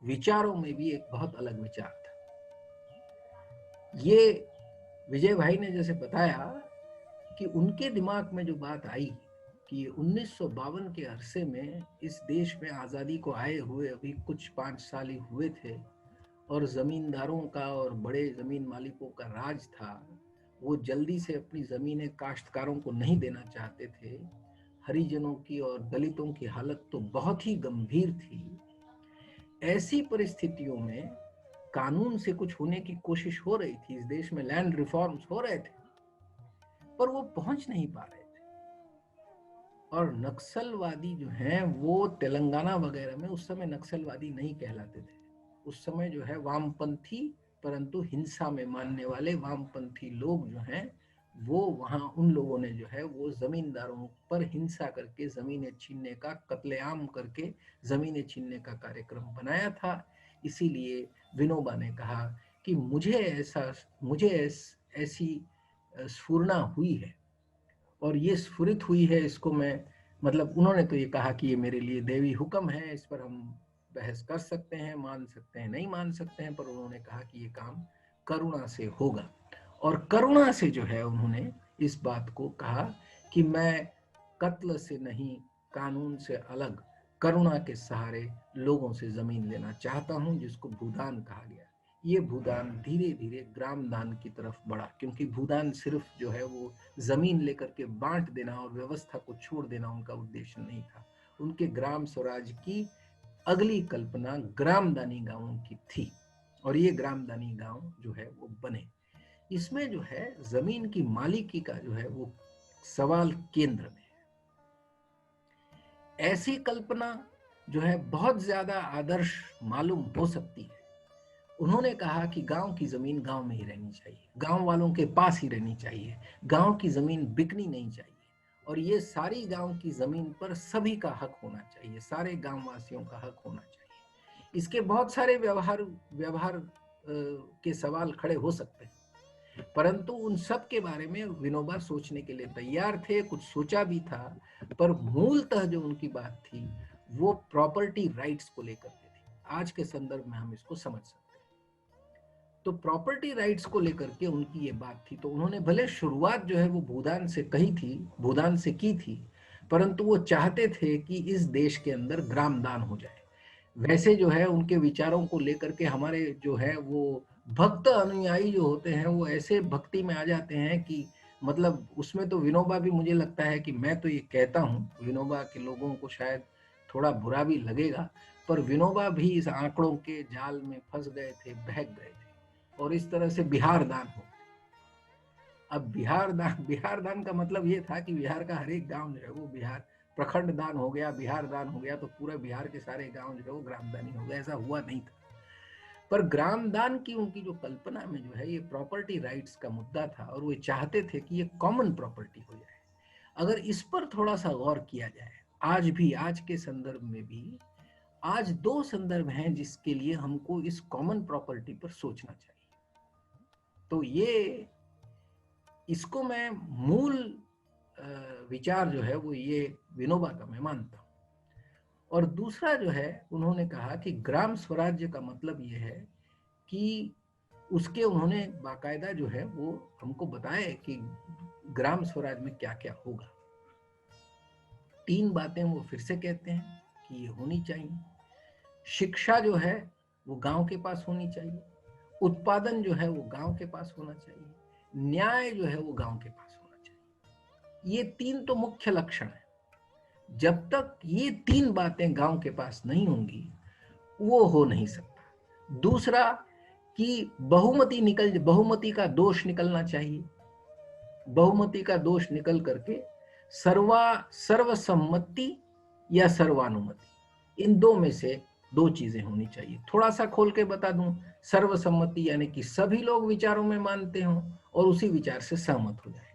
विचारों में भी एक बहुत अलग विचार था। ये विजय भाई ने जैसे बताया कि उनके दिमाग में जो बात आई कि 1952 के अरसे में इस देश में आज़ादी को आए हुए अभी कुछ 5 साल ही हुए थे और जमींदारों का और बड़े जमीन मालिकों का राज था। वो जल्दी से अपनी जमीनें काश्तकारों को नहीं देना चाहते थे। हरिजनों की और दलितों की हालत तो बहुत ही गंभीर थी। ऐसी परिस्थितियों में कानून से कुछ होने की कोशिश हो रही थी, इस देश में लैंड रिफॉर्म्स हो रहे थे, पर वो पहुंच नहीं पा रहे थे। और नक्सलवादी जो हैं वो तेलंगाना वगैरह में उस समय नक्सलवादी नहीं कहलाते थे, उस समय जो है वामपंथी परंतु हिंसा में मानने वाले वामपंथी लोग जो हैं वो वहां उन लोगों ने जो है वो जमींदारों पर हिंसा करके जमीनें छीनने का, कत्लेआम करके जमीनें छीनने का कार्यक्रम बनाया था। इसीलिए विनोबा ने कहा कि मुझे ऐसी स्फुरना हुई है और ये स्फुरित हुई है, इसको मैं मतलब उन्होंने तो ये कहा कि ये मेरे लिए देवी हुक्म है, इस पर हम बहस कर सकते हैं, मान सकते हैं, नहीं मान सकते हैं, पर उन्होंने कहा कि ये काम करुणा से होगा। और करुणा से जो है उन्होंने इस बात को कहा कि मैं कत्ल से नहीं, कानून से अलग करुणा के सहारे लोगों से जमीन लेना चाहता हूं, जिसको भूदान कहा गया। ये भूदान धीरे धीरे ग्राम दान की तरफ बढ़ा, क्योंकि भूदान सिर्फ जो है वो जमीन लेकर के बांट देना और व्यवस्था को छोड़ देना उनका उद्देश्य नहीं था। उनके ग्राम स्वराज की अगली कल्पना ग्रामदानी गांवों की थी और ये ग्रामदानी गांव जो है वो बने। इसमें जो है जमीन की मालिकी का जो है वो सवाल केंद्र में है। ऐसी कल्पना जो है बहुत ज्यादा आदर्श मालूम हो सकती है। उन्होंने कहा कि गांव की जमीन गांव में ही रहनी चाहिए, गांव वालों के पास ही रहनी चाहिए, गांव की जमीन बिकनी नहीं चाहिए, और ये सारी गांव की जमीन पर सभी का हक होना चाहिए, सारे गांव वासियों का हक होना चाहिए। इसके बहुत सारे व्यवहार के सवाल खड़े हो सकते हैं, परंतु उन सब के बारे में विनोबा सोचने के लिए तैयार थे, कुछ सोचा भी था, पर मूलतः जो उनकी बात थी वो प्रॉपर्टी राइट्स को लेकर के थी। आज के संदर्भ में हम इसको समझ सकते हैं। तो प्रॉपर्टी राइट्स को लेकर के उनकी ये बात थी। तो उन्होंने भले शुरुआत जो है वो भूदान से कही थी, भूदान से की थी, परंतु वो चाहते थे कि इस देश के अंदर ग्रामदान हो जाए। वैसे जो है उनके विचारों को लेकर के हमारे जो है वो भक्त अनुयायी जो होते हैं वो ऐसे भक्ति में आ जाते हैं कि मतलब उसमें तो विनोबा भी, मुझे लगता है कि मैं तो ये कहता हूँ, विनोबा के लोगों को शायद थोड़ा बुरा भी लगेगा, पर विनोबा भी इस आंकड़ों के जाल में फंस गए थे, बहक गए थे और इस तरह से बिहार दान हो। अब बिहार दान का मतलब ये था कि बिहार का हर एक गांव जो है वो बिहार, प्रखंड दान हो गया, बिहार दान हो गया तो पूरा बिहार के सारे गांव जो है वो ग्रामदानी हो गया, ऐसा हुआ नहीं था। पर ग्रामदान की उनकी जो कल्पना में जो है ये प्रॉपर्टी राइट्स का मुद्दा था और वो चाहते थे कि ये कॉमन प्रॉपर्टी हो जाए। अगर इस पर थोड़ा सा गौर किया जाए, आज भी, आज के संदर्भ में भी, आज दो संदर्भ हैं जिसके लिए हमको इस कॉमन प्रॉपर्टी पर सोचना चाहिए। तो ये, इसको मैं मूल विचार जो है वो ये विनोबा का मैं मानता हूं। और दूसरा जो है उन्होंने कहा कि ग्राम स्वराज्य का मतलब ये है कि उसके उन्होंने बाकायदा जो है वो हमको बताया कि ग्राम स्वराज में क्या क्या होगा। 3 बातें वो फिर से कहते हैं कि ये होनी चाहिए। शिक्षा जो है वो गांव के पास होनी चाहिए, उत्पादन जो है वो गांव के पास होना चाहिए, न्याय जो है वो गांव के पास होना चाहिए। ये 3 तो मुख्य लक्षण है। जब तक ये 3 बातें गांव के पास नहीं होंगी वो हो नहीं सकता। दूसरा कि बहुमती का दोष निकलना चाहिए। बहुमती का दोष निकल करके सर्वसम्मति या सर्वानुमति, इन दो में से 2 चीजें होनी चाहिए। थोड़ा सा खोल के बता दूं, सर्वसम्मति यानी कि सभी लोग विचारों में मानते हों और उसी विचार से सहमत हो जाए।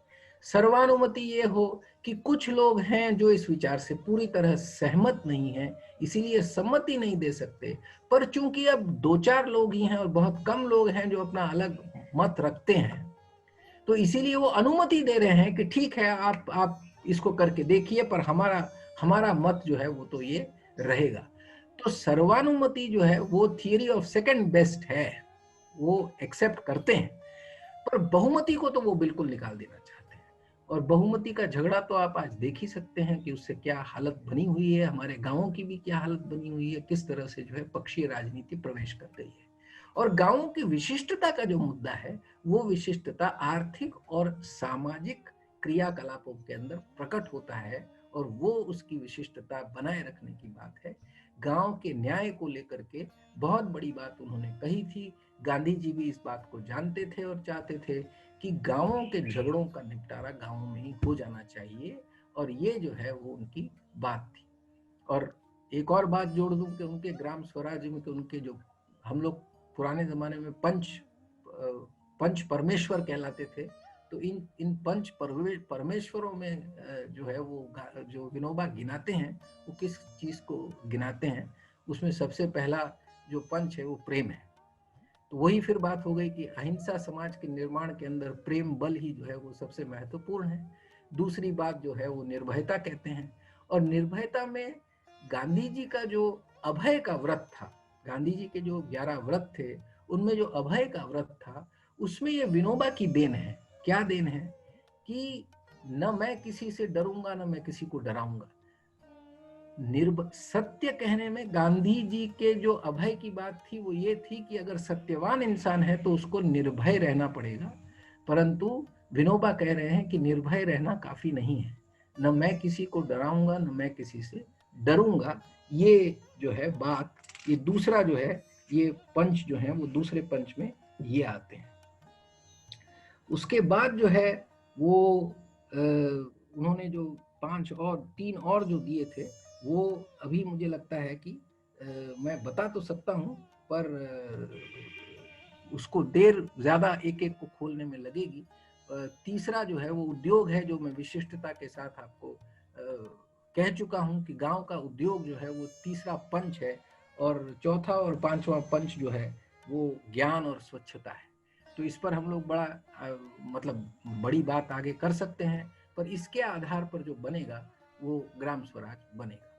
सर्वानुमति ये हो कि कुछ लोग हैं जो इस विचार से पूरी तरह सहमत नहीं हैं, इसीलिए सम्मति नहीं दे सकते, पर चूंकि अब 2-4 लोग ही हैं और बहुत कम लोग हैं जो अपना अलग मत रखते हैं, तो इसीलिए वो अनुमति दे रहे हैं कि ठीक है आप इसको करके देखिए, पर हमारा मत जो है वो तो ये रहेगा। तो सर्वानुमति जो है वो थियरी ऑफ सेकंड बेस्ट है, वो एक्सेप्ट करते हैं, पर बहुमति को तो वो बिल्कुल निकाल देना चाहते हैं। और बहुमति का झगड़ा तो आप आज देख ही सकते हैं कि उससे क्या हालत बनी हुई है, हमारे गांवों की भी क्या हालत बनी हुई है, किस तरह से जो है पक्षीय राजनीति प्रवेश कर गई है। और गांवों की विशिष्टता का जो मुद्दा है वो विशिष्टता आर्थिक और सामाजिक क्रियाकलापों के अंदर प्रकट होता है और वो उसकी विशिष्टता बनाए रखने की बात है। गांव के न्याय को लेकर के बहुत बड़ी बात उन्होंने कही थी। गांधी जी भी इस बात को जानते थे और चाहते थे कि गांवों के झगड़ों का निपटारा गांवों में ही हो जाना चाहिए, और ये जो है वो उनकी बात थी। और एक और बात जोड़ दूं कि उनके ग्राम स्वराज्य में, कि उनके जो, हम लोग पुराने जमाने में पंच परमेश्वर कहलाते थे, तो इन पंच परमेश्वरों में जो है वो जो विनोबा गिनाते हैं वो किस चीज को गिनाते हैं, उसमें सबसे पहला जो पंच है वो प्रेम है। तो वही फिर बात हो गई कि अहिंसा समाज के निर्माण के अंदर प्रेम बल ही जो है वो सबसे महत्वपूर्ण है। दूसरी बात जो है वो निर्भयता कहते हैं, और निर्भयता में गांधी जी का जो अभय का व्रत था, गांधी जी के जो 11 व्रत थे उनमें जो अभय का व्रत था उसमें ये विनोबा की देन है। क्या देन है कि न मैं किसी से डरूंगा न मैं किसी को डराऊंगा। सत्य कहने में गांधी जी के जो अभय की बात थी वो ये थी कि अगर सत्यवान इंसान है तो उसको निर्भय रहना पड़ेगा, परंतु विनोबा कह रहे हैं कि निर्भय रहना काफी नहीं है, न मैं किसी को डराऊंगा न मैं किसी से डरूंगा। ये जो है बात, ये दूसरा जो है, ये पंच जो है वो दूसरे पंच में ये आते हैं। उसके बाद जो है वो उन्होंने जो 3 और जो दिए थे वो अभी मुझे लगता है कि मैं बता तो सकता हूं, पर उसको देर ज्यादा एक एक को खोलने में लगेगी। तीसरा जो है वो उद्योग है, जो मैं विशिष्टता के साथ आपको कह चुका हूं कि गांव का उद्योग जो है वो तीसरा पंच है, और चौथा और 5वां पंच जो है वो ज्ञान और स्वच्छता है। तो इस पर हम लोग बड़ा मतलब बड़ी बात आगे कर सकते हैं, पर इसके आधार पर जो बनेगा वो ग्राम स्वराज बनेगा।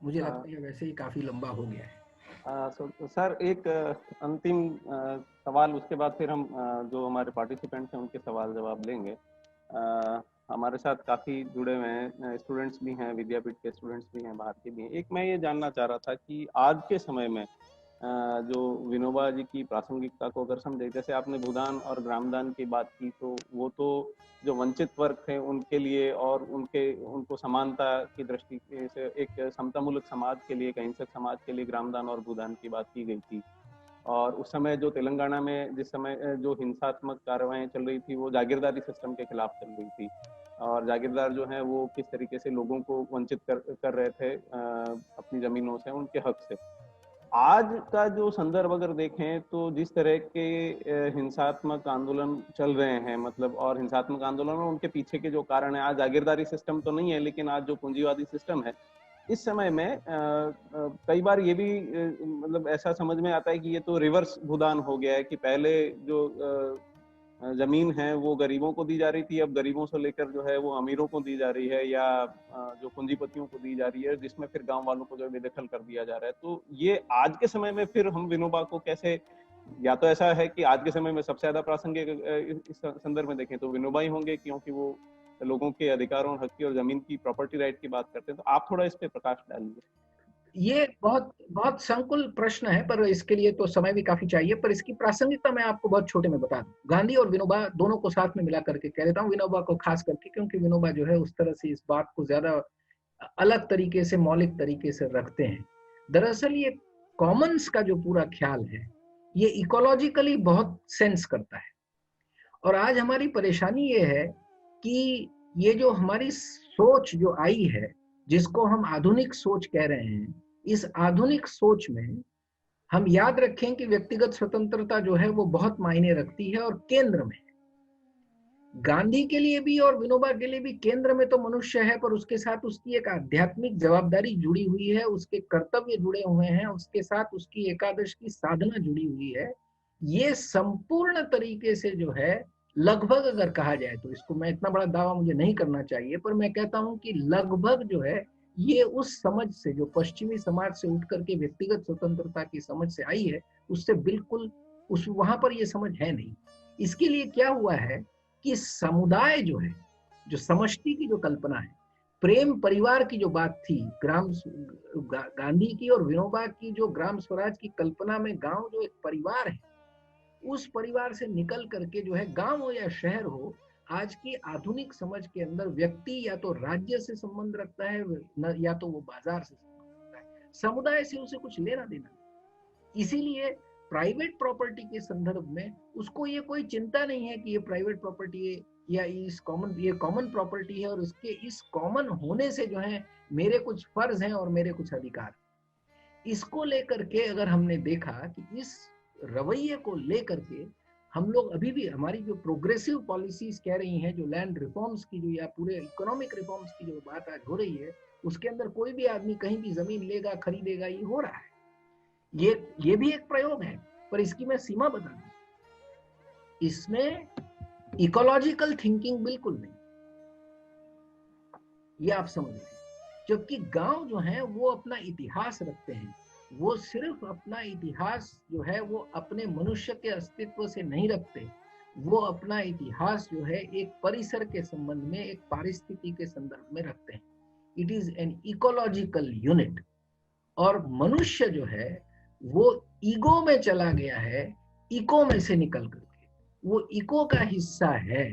मुझे लगता है वैसे ही काफी लंबा हो गया है। सर एक अंतिम सवाल, उसके बाद फिर हम जो हमारे पार्टिसिपेंट्स हैं उनके सवाल जवाब लेंगे। हमारे साथ काफ़ी जुड़े हुए हैं, स्टूडेंट्स भी हैं, विद्यापीठ के स्टूडेंट्स भी हैं, बाहर के भी हैं। एक मैं ये जानना चाह रहा था कि आज के समय में जो विनोबा जी की प्रासंगिकता को अगर समझे, जैसे आपने भूदान और ग्रामदान की बात की, तो वो तो जो वंचित वर्ग थे उनके लिए और उनको समानता की दृष्टि से एक समतामूलक समाज के लिए, एक अहिंसक समाज के लिए ग्रामदान और भूदान की बात की गई थी। और उस समय जो तेलंगाना में जिस समय जो हिंसात्मक कार्रवाइयाँ चल रही थी वो जागीरदारी सिस्टम के खिलाफ चल रही थी, और जागीरदार जो है वो किस तरीके से लोगों को वंचित कर रहे थे अपनी जमीनों से, उनके हक से। आज का जो संदर्भ अगर देखें तो जिस तरह के हिंसात्मक आंदोलन चल रहे हैं, मतलब, और हिंसात्मक आंदोलन और उनके पीछे के जो कारण है, आज जागीरदारी सिस्टम तो नहीं है, लेकिन आज जो पूंजीवादी सिस्टम है, इस समय में कई बार ये भी मतलब ऐसा समझ में आता है कि ये तो रिवर्स भूदान हो गया है, कि पहले जो जमीन है वो गरीबों को दी जा रही थी, अब गरीबों से लेकर जो है वो अमीरों को दी जा रही है, या जो पूंजीपतियों को दी जा रही है, जिसमें फिर गांव वालों को जो है बेदखल कर दिया जा रहा है। तो ये आज के समय में फिर हम विनोबा को कैसे, या तो ऐसा है कि आज के समय में सबसे ज्यादा प्रासंगिक इस संदर्भ में देखें तो विनोबा ही होंगे, क्योंकि वो लोगों के अधिकारों, हक की और जमीन की, प्रॉपर्टी राइट की बात करते हैं। तो आप थोड़ा इस पे प्रकाश डालिए। ये बहुत बहुत संकुल प्रश्न है, पर इसके लिए तो समय भी काफी चाहिए, पर इसकी प्रासंगिकता मैं आपको बहुत छोटे में बता दूं। गांधी और विनोबा दोनों को साथ में मिला करके कह देता हूँ, विनोबा को खास करके, क्योंकि विनोबा जो है उस तरह से इस बात को ज्यादा अलग तरीके से, मौलिक तरीके से रखते हैं। दरअसल ये कॉमन्स का जो पूरा ख्याल है ये इकोलॉजिकली बहुत सेंस करता है। और आज हमारी परेशानी ये है कि ये जो हमारी सोच जो आई है, जिसको हम आधुनिक सोच कह रहे हैं, इस आधुनिक सोच में हम याद रखें कि व्यक्तिगत स्वतंत्रता जो है वो बहुत मायने रखती है, और केंद्र में गांधी के लिए भी और विनोबा के लिए भी केंद्र में तो मनुष्य है, पर उसके साथ उसकी एक आध्यात्मिक जवाबदारी जुड़ी हुई है, उसके कर्तव्य जुड़े हुए हैं, उसके साथ उसकी एकादश की साधना जुड़ी हुई है। ये संपूर्ण तरीके से जो है, लगभग अगर कहा जाए तो, इसको मैं इतना बड़ा दावा मुझे नहीं करना चाहिए, पर मैं कहता हूं कि लगभग जो है ये उस समझ से, जो पश्चिमी समाज से उठ करके व्यक्तिगत स्वतंत्रता की समझ से आई है, उससे बिल्कुल उस वहां पर ये समझ है नहीं। इसके लिए क्या हुआ है कि समुदाय जो है, जो समष्टि की जो कल्पना है, प्रेम परिवार की जो बात थी, गांधी की और विनोबा की जो ग्राम स्वराज की कल्पना में गांव जो एक परिवार है, उस परिवार से निकल करके जो है, गांव हो या शहर हो, आज की आधुनिक समझ के अंदर व्यक्ति या तो राज्य से संबंध रखता है, या तो वो बाजार से संबंध रखता है, समुदाय से उसे कुछ लेना देना। इसीलिए प्राइवेट प्रॉपर्टी के संदर्भ में उसको ये कोई चिंता नहीं है कि ये प्राइवेट प्रॉपर्टी है या ये कॉमन प्रॉपर्टी है, और इसके इस कॉमन होने से जो है मेरे कुछ फर्ज हैं और मेरे कुछ अधिकार। इसको लेकर के अगर हमने देखा कि इस रवैये को लेकर के हम लोग अभी भी, हमारी जो प्रोग्रेसिव पॉलिसीज कह रही हैं, जो लैंड रिफॉर्म्स की जो, या पूरे इकोनॉमिक रिफॉर्म्स की जो बात आज हो रही है, उसके अंदर कोई भी आदमी कहीं भी जमीन लेगा, खरीदेगा, ये हो रहा है। ये भी एक प्रयोग है, पर इसकी मैं सीमा बता दूं, इसमें इकोलॉजिकल थिंकिंग बिल्कुल नहीं, ये आप समझ लें। जबकि गांव जो है वो अपना इतिहास रखते हैं, वो सिर्फ अपना इतिहास जो है वो अपने मनुष्य के अस्तित्व से नहीं रखते, वो अपना इतिहास जो है एक परिसर के संबंध में, एक पारिस्थिति के संदर्भ में रखते हैं। It is an ecological unit. और मनुष्य जो है वो ईगो में चला गया है, इको में से निकल करके वो इको का हिस्सा है।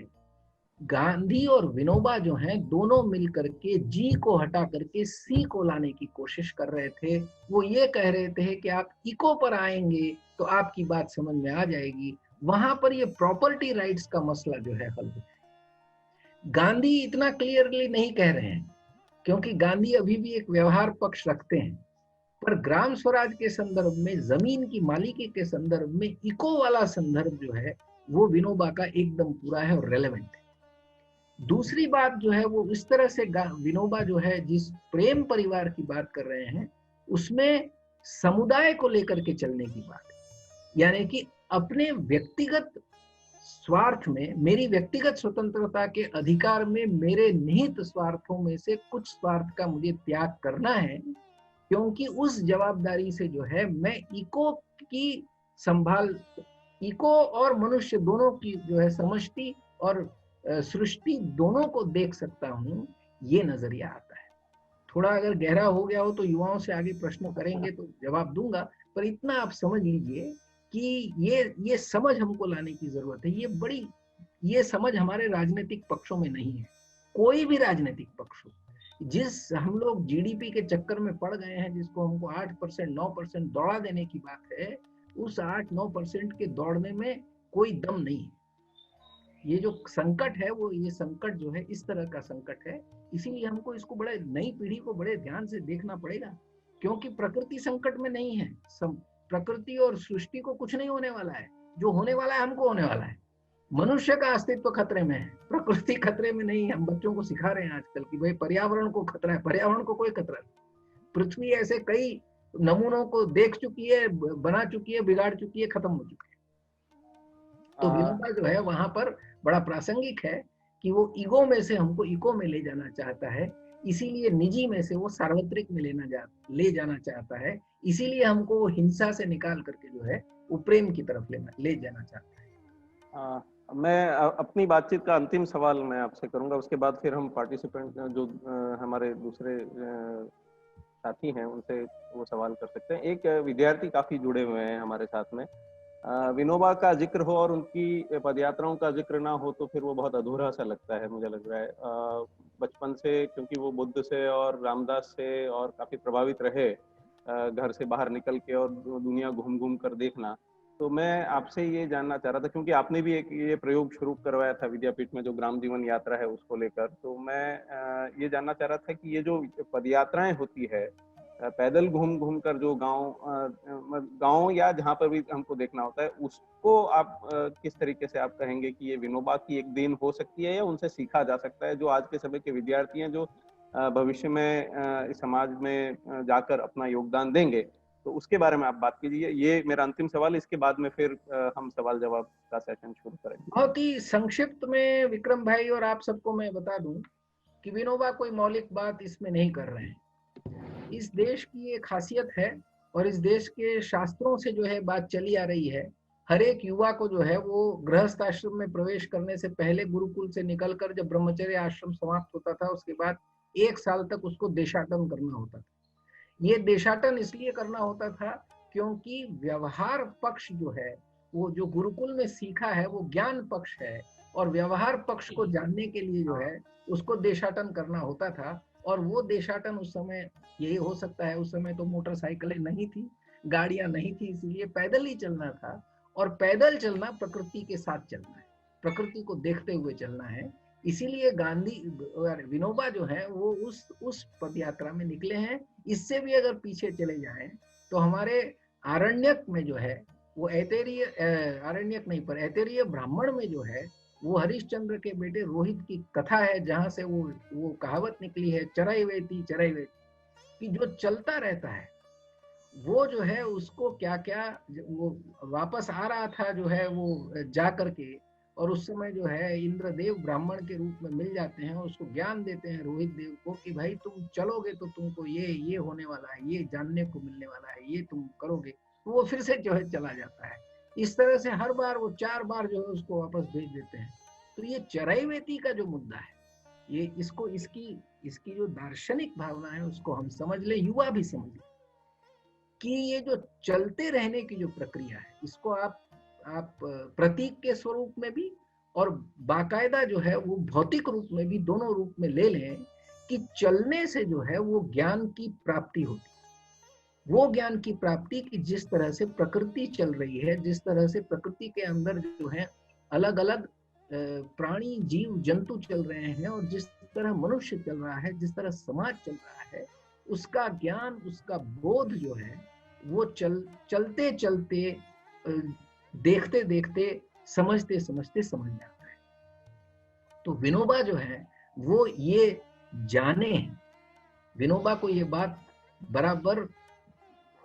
गांधी और विनोबा जो हैं, दोनों मिलकर के जी को हटा करके सी को लाने की कोशिश कर रहे थे। वो ये कह रहे थे कि आप इको पर आएंगे तो आपकी बात समझ में आ जाएगी, वहां पर ये प्रॉपर्टी राइट्स का मसला जो है हल है। गांधी इतना क्लियरली नहीं कह रहे हैं, क्योंकि गांधी अभी भी एक व्यवहार पक्ष रखते हैं, पर ग्राम स्वराज के संदर्भ में, जमीन की मालिकी के संदर्भ में इको वाला संदर्भ जो है वो विनोबा का एकदम पूरा है और रेलेवेंट है। दूसरी बात जो है वो इस तरह से विनोबा जो है जिस प्रेम परिवार की बात कर रहे हैं, उसमें समुदाय को लेकर के चलने की बात है, यानी कि अपने व्यक्तिगत स्वार्थ में, मेरी व्यक्तिगत स्वतंत्रता के अधिकार में मेरे निहित स्वार्थों में से कुछ स्वार्थ का मुझे त्याग करना है, क्योंकि उस जवाबदारी से जो है मैं इको की संभाल, इको और मनुष्य दोनों की जो है समष्टि और सृष्टि दोनों को देख सकता हूँ, ये नजरिया आता है। थोड़ा अगर गहरा हो गया हो तो युवाओं से आगे प्रश्न करेंगे तो जवाब दूंगा, पर इतना आप समझ लीजिए कि ये समझ हमको लाने की जरूरत है। ये समझ हमारे राजनीतिक पक्षों में नहीं है, कोई भी राजनीतिक पक्ष हो। जिस हम लोग जीडीपी के चक्कर में पड़ गए हैं, जिसको हमको 8% 9% दौड़ा देने की बात है, उस 8-9% के दौड़ने में कोई दम नहीं है। ये जो संकट है वो, ये संकट जो है इस तरह का संकट है, इसीलिए हमको इसको बड़े, नई पीढ़ी को बड़े ध्यान से देखना पड़ेगा, क्योंकि प्रकृति संकट में नहीं है। प्रकृति और सृष्टि को कुछ नहीं होने वाला है, जो होने वाला है हमको होने वाला है। मनुष्य का अस्तित्व खतरे में है, प्रकृति खतरे में नहीं है। हम बच्चों को सिखा रहे हैं आजकल कि भाई पर्यावरण को खतरा है, पर्यावरण को कोई खतरा नहीं। पृथ्वी ऐसे कई नमूनों को देख चुकी है, बना चुकी है, बिगाड़ चुकी है, खत्म हो चुकी है। तो विनोबा जो है वहां पर बड़ा प्रासंगिक है कि वो ईगो में से हमको इको में ले जाना चाहता है, इसीलिए निजी में से वो सार्वत्रिक में ले जाना चाहता है, इसीलिए हमको वो हिंसा से निकाल करके जो है वो प्रेम की तरफ ले जाना चाहता है। मैं अपनी बातचीत का अंतिम सवाल मैं आपसे करूंगा, उसके बाद फिर हम पार्टिसिपेंट जो हमारे दूसरे साथी हैं उनसे वो सवाल कर सकते हैं। एक विद्यार्थी काफी जुड़े हुए हैं हमारे साथ में। विनोबा का जिक्र हो और उनकी पदयात्राओं का जिक्र ना हो तो फिर वो बहुत अधूरा सा लगता है, मुझे लग रहा है। बचपन से, क्योंकि वो बुद्ध से और रामदास से और काफी प्रभावित रहे, घर से बाहर निकल के और दुनिया घूम घूम कर देखना। तो मैं आपसे ये जानना चाह रहा था, क्योंकि आपने भी एक ये प्रयोग शुरू करवाया था विद्यापीठ में, जो ग्राम जीवन यात्रा है उसको लेकर। तो मैं ये जानना चाह रहा था कि ये जो पदयात्राएं होती है, पैदल घूम घूम कर जो गांव या जहाँ पर भी हमको देखना होता है, उसको आप किस तरीके से आप कहेंगे कि ये विनोबा की एक देन हो सकती है या उनसे सीखा जा सकता है, जो आज के समय के विद्यार्थी हैं, जो भविष्य में इस समाज में जाकर अपना योगदान देंगे? तो उसके बारे में आप बात कीजिए। ये मेरा अंतिम सवाल, इसके बाद में फिर हम सवाल जवाब का सेशन शुरू करेंगे। बहुत ही संक्षिप्त में विक्रम भाई और आप सबको मैं बता दूं कि विनोबा कोई मौलिक बात इसमें नहीं कर रहे हैं। इस देश की एक खासियत है और इस देश के शास्त्रों से जो है बात चली आ रही है। हर एक युवा को जो है वो गृहस्थ आश्रम में प्रवेश करने से पहले गुरुकुल से निकलकर जब ब्रह्मचर्य आश्रम समाप्त होता था, उसके बाद 1 साल तक उसको देशाटन करना होता था। ये देशाटन इसलिए करना होता था क्योंकि व्यवहार पक्ष जो है, वो जो गुरुकुल में सीखा है वो ज्ञान पक्ष है, और व्यवहार पक्ष को जानने के लिए जो है उसको देशाटन करना होता था। और वो देशाटन उस समय, यही हो सकता है उस समय तो मोटरसाइकिलें नहीं थी, गाड़ियां नहीं थी, इसीलिए पैदल ही चलना था। और पैदल चलना प्रकृति के साथ चलना है, प्रकृति को देखते हुए चलना है। इसीलिए गांधी विनोबा जो है वो उस पदयात्रा में निकले हैं। इससे भी अगर पीछे चले जाएं तो हमारे आरण्यक में जो है वो आरण्यक नहीं पर ऐतरेय ब्राह्मण में जो है वो हरिश्चंद्र के बेटे रोहित की कथा है, जहां से वो कहावत निकली है, चरैवेति चरैवेति, कि जो चलता रहता है वो जो है उसको क्या क्या, वो वापस आ रहा था जो है वो जा करके, और उस समय जो है इंद्रदेव ब्राह्मण के रूप में मिल जाते हैं, उसको ज्ञान देते हैं रोहित देव को कि भाई तुम चलोगे तो तुमको ये होने वाला है, ये जानने को मिलने वाला है, ये तुम करोगे। तो वो फिर से जो है चला जाता है। इस तरह से हर बार वो 4 बार जो है उसको वापस भेज देते हैं। तो ये चरैवेति का जो मुद्दा है, ये इसकी जो दार्शनिक भावना है उसको हम समझ ले, युवा भी समझ ले कि ये जो चलते रहने की जो प्रक्रिया है, इसको आप प्रतीक के स्वरूप में भी और बाकायदा जो है वो भौतिक रूप में भी, दोनों रूप में ले लें कि चलने से जो है वो ज्ञान की प्राप्ति होती है। वो ज्ञान की प्राप्ति कि जिस तरह से प्रकृति चल रही है, जिस तरह से प्रकृति के अंदर जो है अलग अलग प्राणी जीव जंतु चल रहे हैं, और जिस तरह मनुष्य चल रहा है, जिस तरह समाज चल रहा है, उसका ज्ञान, उसका बोध जो है वो चलते चलते, देखते देखते, समझते समझते समझ में आता है। तो विनोबा जो है वो ये जाने हैं, विनोबा को ये बात बराबर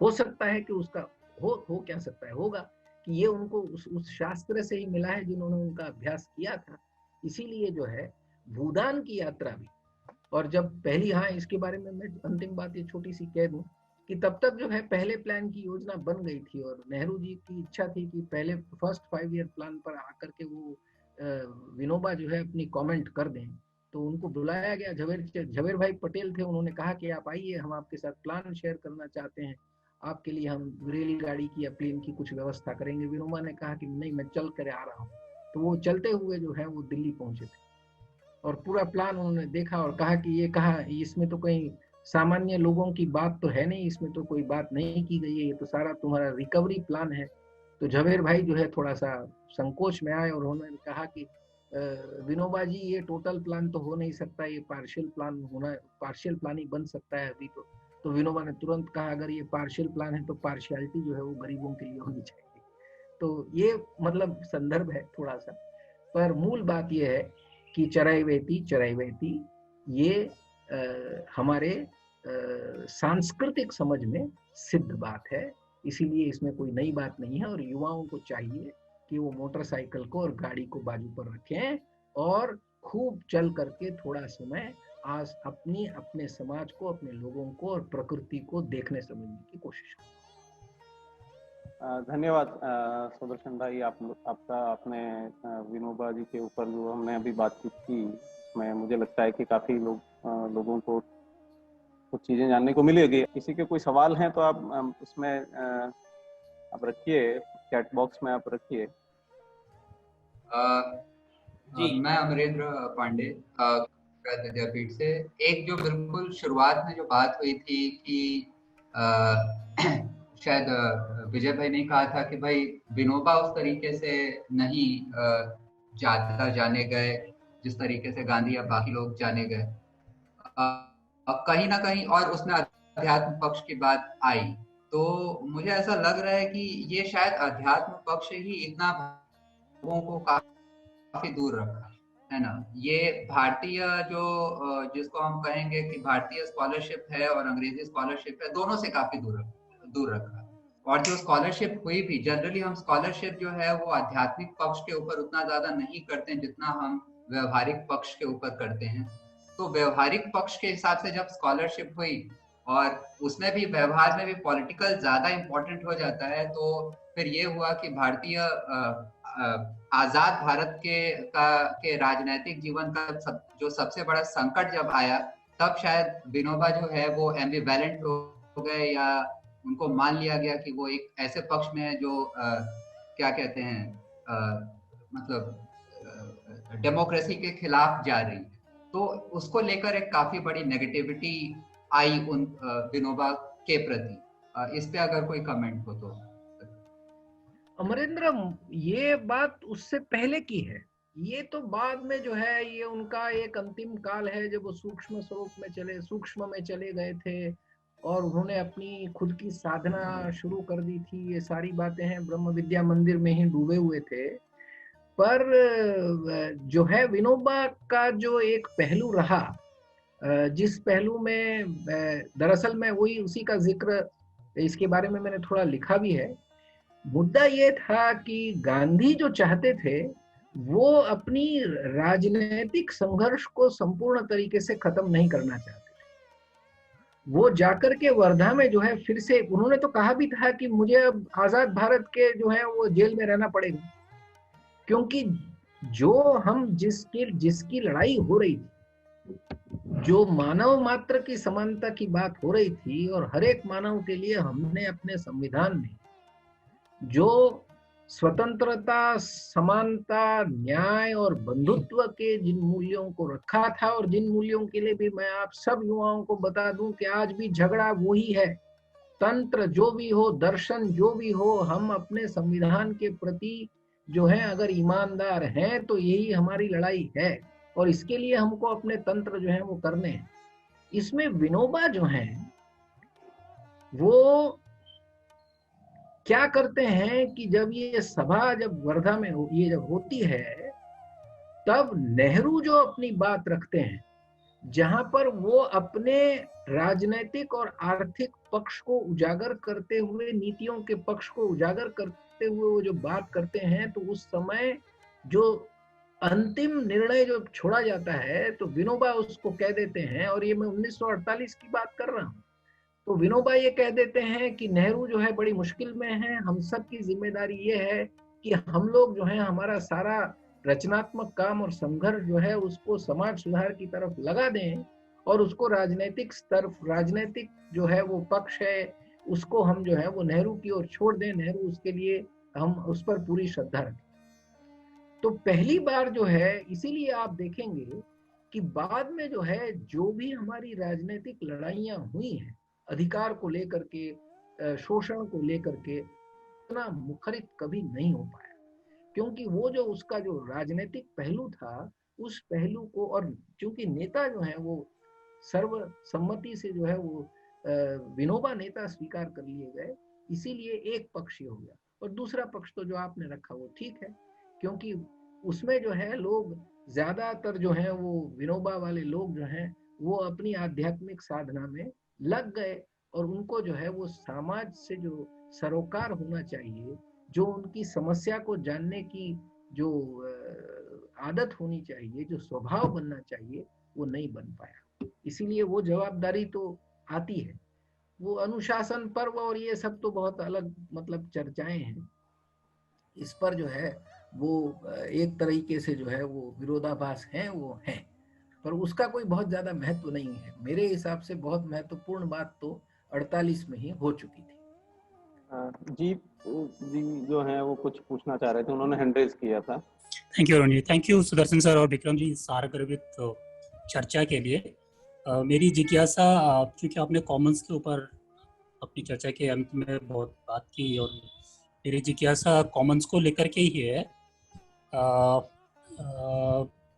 हो सकता है कि उसका हो क्या सकता है, होगा कि ये उनको उस शास्त्र से ही मिला है जिन्होंने उनका अभ्यास किया था। इसीलिए जो है भूदान की यात्रा भी, और जब पहली, हाँ इसके बारे में मैं अंतिम बात ये छोटी सी कह दूं कि तब तक जो है पहले प्लान की योजना बन गई थी और नेहरू जी की इच्छा थी कि पहले फर्स्ट 5 ईयर प्लान पर आकर के वो विनोबा जो है अपनी कमेंट कर दें। तो उनको बुलाया गया, झवेर भाई पटेल थे, उन्होंने कहा कि आप आइए, हम आपके साथ प्लान शेयर करना चाहते हैं, आपके लिए हम रेलगाड़ी की या प्लेन की कुछ व्यवस्था करेंगे। विनोबा ने कहा कि नहीं, मैं चल कर आ रहा हूँ। तो वो चलते हुए जो है वो दिल्ली पहुंचे थे और पूरा प्लान उन्होंने देखा और कहा कि ये कहा इसमें तो कहीं सामान्य लोगों की बात तो है नहीं, इसमें तो कोई बात नहीं की गई है, ये तो सारा तुम्हारा रिकवरी प्लान है। तो झवेर भाई जो है थोड़ा सा संकोच में आए और उन्होंने कहा कि विनोबा जी ये टोटल प्लान तो हो नहीं सकता, ये पार्शियल प्लान होना, पार्शियल प्लान ही बन सकता है अभी तो विनोबा ने तुरंत कहा अगर ये पार्शियल प्लान है तो पार्शियलिटी जो है वो गरीबों के लिए होनी चाहिए। तो ये मतलब संदर्भ है थोड़ा सा, पर मूल बात ये है कि चरैवेति ये हमारे सांस्कृतिक समझ में सिद्ध बात है, इसीलिए इसमें कोई नई बात नहीं है। और युवाओं को चाहिए कि वो मोटरसाइकिल को और गाड़ी को बाजू पर रखें और खूब चल करके थोड़ा समय आज अपने समाज को, अपने लोगों को और प्रकृति को देखने समझने की कोशिश करें। धन्यवाद सुदर्शन भाई, आपका अपने विनोबा जी के ऊपर जो हमने अभी बातचीत की, उसमें मुझे लगता है कि काफी लोगों को कुछ चीजें जानने को मिलेगी। किसी के कोई सवाल हैं तो आप उसमें आप रखिए, चैट बॉक्स में आप रखिए। जी, मैं अमरेंद्र पांडे विद्यापीठ से। एक जो बिल्कुल शुरुआत में जो बात हुई थी कि शायद विजय भाई ने कहा था कि भाई विनोबा उस तरीके से नहीं ज्यादा जाने गए जिस तरीके से गांधी या बाकी लोग जाने गए, कहीं ना कहीं, और उसमें अध्यात्म पक्ष की बात आई, तो मुझे ऐसा लग रहा है कि ये शायद अध्यात्म पक्ष ही इतना लोगों को काफी दूर रखा है ना। ये भारतीय जो जिसको हम कहेंगे कि भारतीय स्कॉलरशिप है और अंग्रेजी स्कॉलरशिप है, दोनों से काफी दूर रखा। और जो स्कॉलरशिप हुई भी, जनरली हम स्कॉलरशिप जो है वो आध्यात्मिक पक्ष के ऊपर उतना ज्यादा नहीं करते हैं जितना हम व्यवहारिक पक्ष के ऊपर करते हैं। तो व्यवहारिक पक्ष के हिसाब से जब स्कॉलरशिप हुई और उसमें भी व्यवहार में भी पॉलिटिकल ज्यादा इंपॉर्टेंट हो जाता है, तो फिर ये हुआ कि भारतीय आजाद भारत के राजनीतिक जीवन का जो सबसे बड़ा संकट जब आया, तब शायद विनोबा जो है वो एम्बिवैलेंट हो गए, या उनको मान लिया गया कि वो एक ऐसे पक्ष में है जो क्या कहते हैं, मतलब डेमोक्रेसी के खिलाफ जा रही है। तो उसको लेकर एक काफी बड़ी नेगेटिविटी आई उन विनोबा के प्रति। इस पे अगर कोई कमेंट हो तो। अमरेंद्र, ये बात उससे पहले की है, ये तो बाद में जो है ये उनका एक अंतिम काल है जब वो सूक्ष्म में चले गए थे और उन्होंने अपनी खुद की साधना शुरू कर दी थी। ये सारी बातें हैं, ब्रह्म विद्या मंदिर में ही डूबे हुए थे। पर जो है विनोबा का जो एक पहलू रहा, जिस पहलू में दरअसल में वही उसी का जिक्र, इसके बारे में मैंने थोड़ा लिखा भी है। मुद्दा ये था कि गांधी जो चाहते थे वो अपनी राजनीतिक संघर्ष को संपूर्ण तरीके से खत्म नहीं करना चाहते थे। वो जाकर के वर्धा में जो है फिर से उन्होंने तो कहा भी था कि मुझे अब आजाद भारत के जो है वो जेल में रहना पड़ेगा, क्योंकि जो हम जिसकी लड़ाई हो रही थी, जो मानव मात्र की समानता की बात हो रही थी, और हर एक मानव के लिए हमने अपने संविधान में जो स्वतंत्रता, समानता, न्याय और बंधुत्व के जिन मूल्यों को रखा था, और जिन मूल्यों के लिए भी मैं आप सब युवाओं को बता दूं कि आज भी झगड़ा वही है। तंत्र जो भी हो, दर्शन जो भी हो, हम अपने संविधान के प्रति जो है अगर ईमानदार हैं तो यही हमारी लड़ाई है, और इसके लिए हमको अपने तंत्र जो है वो करने हैं। इसमें विनोबा जो हैं वो क्या करते हैं कि जब ये सभा जब वर्धा में ये जब होती है, तब नेहरू जो अपनी बात रखते हैं जहां पर वो अपने राजनीतिक और आर्थिक पक्ष को उजागर करते हुए, नीतियों के पक्ष को उजागर करते हुए वो जो बात करते हैं, तो उस समय जो अंतिम निर्णय जो छोड़ा जाता है तो विनोबा उसको कह देते हैं, और ये मैं 1948 की बात कर रहा हूँ। तो विनोबा ये कह देते हैं कि नेहरू जो है बड़ी मुश्किल में है, हम सब की जिम्मेदारी ये है कि हम लोग जो है हमारा सारा रचनात्मक काम और संघर्ष जो है उसको समाज सुधार की तरफ लगा दें, और उसको राजनीतिक स्तर, राजनीतिक जो है वो पक्ष है उसको हम जो है वो नेहरू की ओर छोड़ दें, नेहरू उसके लिए हम उस पर पूरी श्रद्धा रखें। तो पहली बार जो है, इसीलिए आप देखेंगे कि बाद में जो है जो भी हमारी राजनीतिक लड़ाइयां हुई हैं अधिकार को लेकर के, शोषण को लेकर के, इतना मुखरित कभी नहीं हो पाया, क्योंकि वो जो उसका जो राजनीतिक पहलू था उस पहलू को, और चूंकि नेता जो है वो सर्वसम्मति से जो है वो विनोबा नेता स्वीकार कर लिए गए, इसीलिए एक पक्ष ये हो गया। और दूसरा पक्ष तो जो आपने रखा वो ठीक है, क्योंकि उसमें जो है लोग ज्यादातर जो है वो विनोबा वाले लोग जो हैं वो अपनी आध्यात्मिक साधना में लग गए, और उनको जो है वो समाज से जो सरोकार होना चाहिए, जो उनकी समस्या को जानने की जो आदत होनी चाहिए, जो स्वभाव बनना चाहिए, वो नहीं बन पाया। इसीलिए वो जवाबदारी तो आती है, वो अनुशासन पर्व और ये सब तो बहुत अलग मतलब चर्चाएं हैं। इस पर जो है वो एक तरीके से जो है वो विरोधाभास हैं, वो हैं, पर उसका कोई बहुत ज्यादा महत्व नहीं है। मेरे हिसाब से बहुत महत्वपूर्ण बात तो 48 में ही हो चुकी थी। जी जी जो है वो कुछ पूछना चाह रहे थे, उन्होंने हैंड रेज किया था। Thank you Ranjit, thank you Sudarshan sir और विक्रम जी सारगर्भित चर्चा के लिए। मेरी जिज्ञासा, क्योंकि आपने कॉमन्स के ऊपर अपनी चर्चा के अंत में बहुत बात की, और मेरी जिज्ञासा कॉमन्स को लेकर के ही है।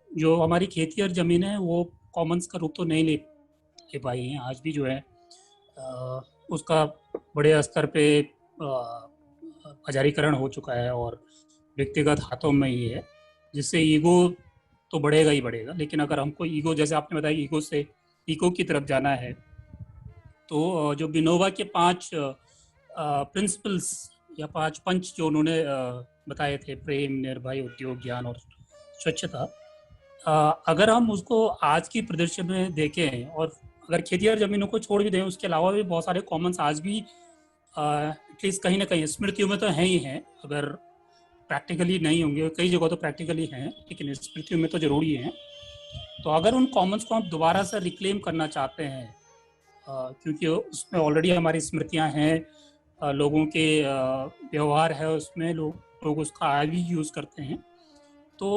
जो हमारी खेती और ज़मीन है वो कॉमन्स का रूप तो नहीं ले पाई हैं आज भी, जो है उसका बड़े स्तर पे बाजारीकरण हो चुका है और व्यक्तिगत हाथों में ही है, जिससे ईगो तो बढ़ेगा ही बढ़ेगा। लेकिन अगर हमको ईगो, जैसे आपने बताया, ईगो से ईगो की तरफ जाना है, तो जो विनोबा के 5 प्रिंसिपल्स या 5 पंच जो उन्होंने बताए थे, प्रेम, निर्भय, उद्योग, ज्ञान और स्वच्छता, अगर हम उसको आज की परिदृश्य में देखें, और अगर खेती और ज़मीनों को छोड़ भी दें, उसके अलावा भी बहुत सारे कॉमन्स आज भी एटलीस्ट कहीं ना कहीं स्मृतियों में तो हैं ही हैं। अगर प्रैक्टिकली नहीं होंगे, कई जगह तो प्रैक्टिकली हैं, लेकिन स्मृतियों में तो जरूरी हैं। तो अगर उन कॉमन्स को हम दोबारा से रिक्लेम करना चाहते हैं, क्योंकि उसमें ऑलरेडी हमारी स्मृतियां हैं, लोगों के व्यवहार है उसमें, लोग उसका आज भी यूज़ करते हैं, तो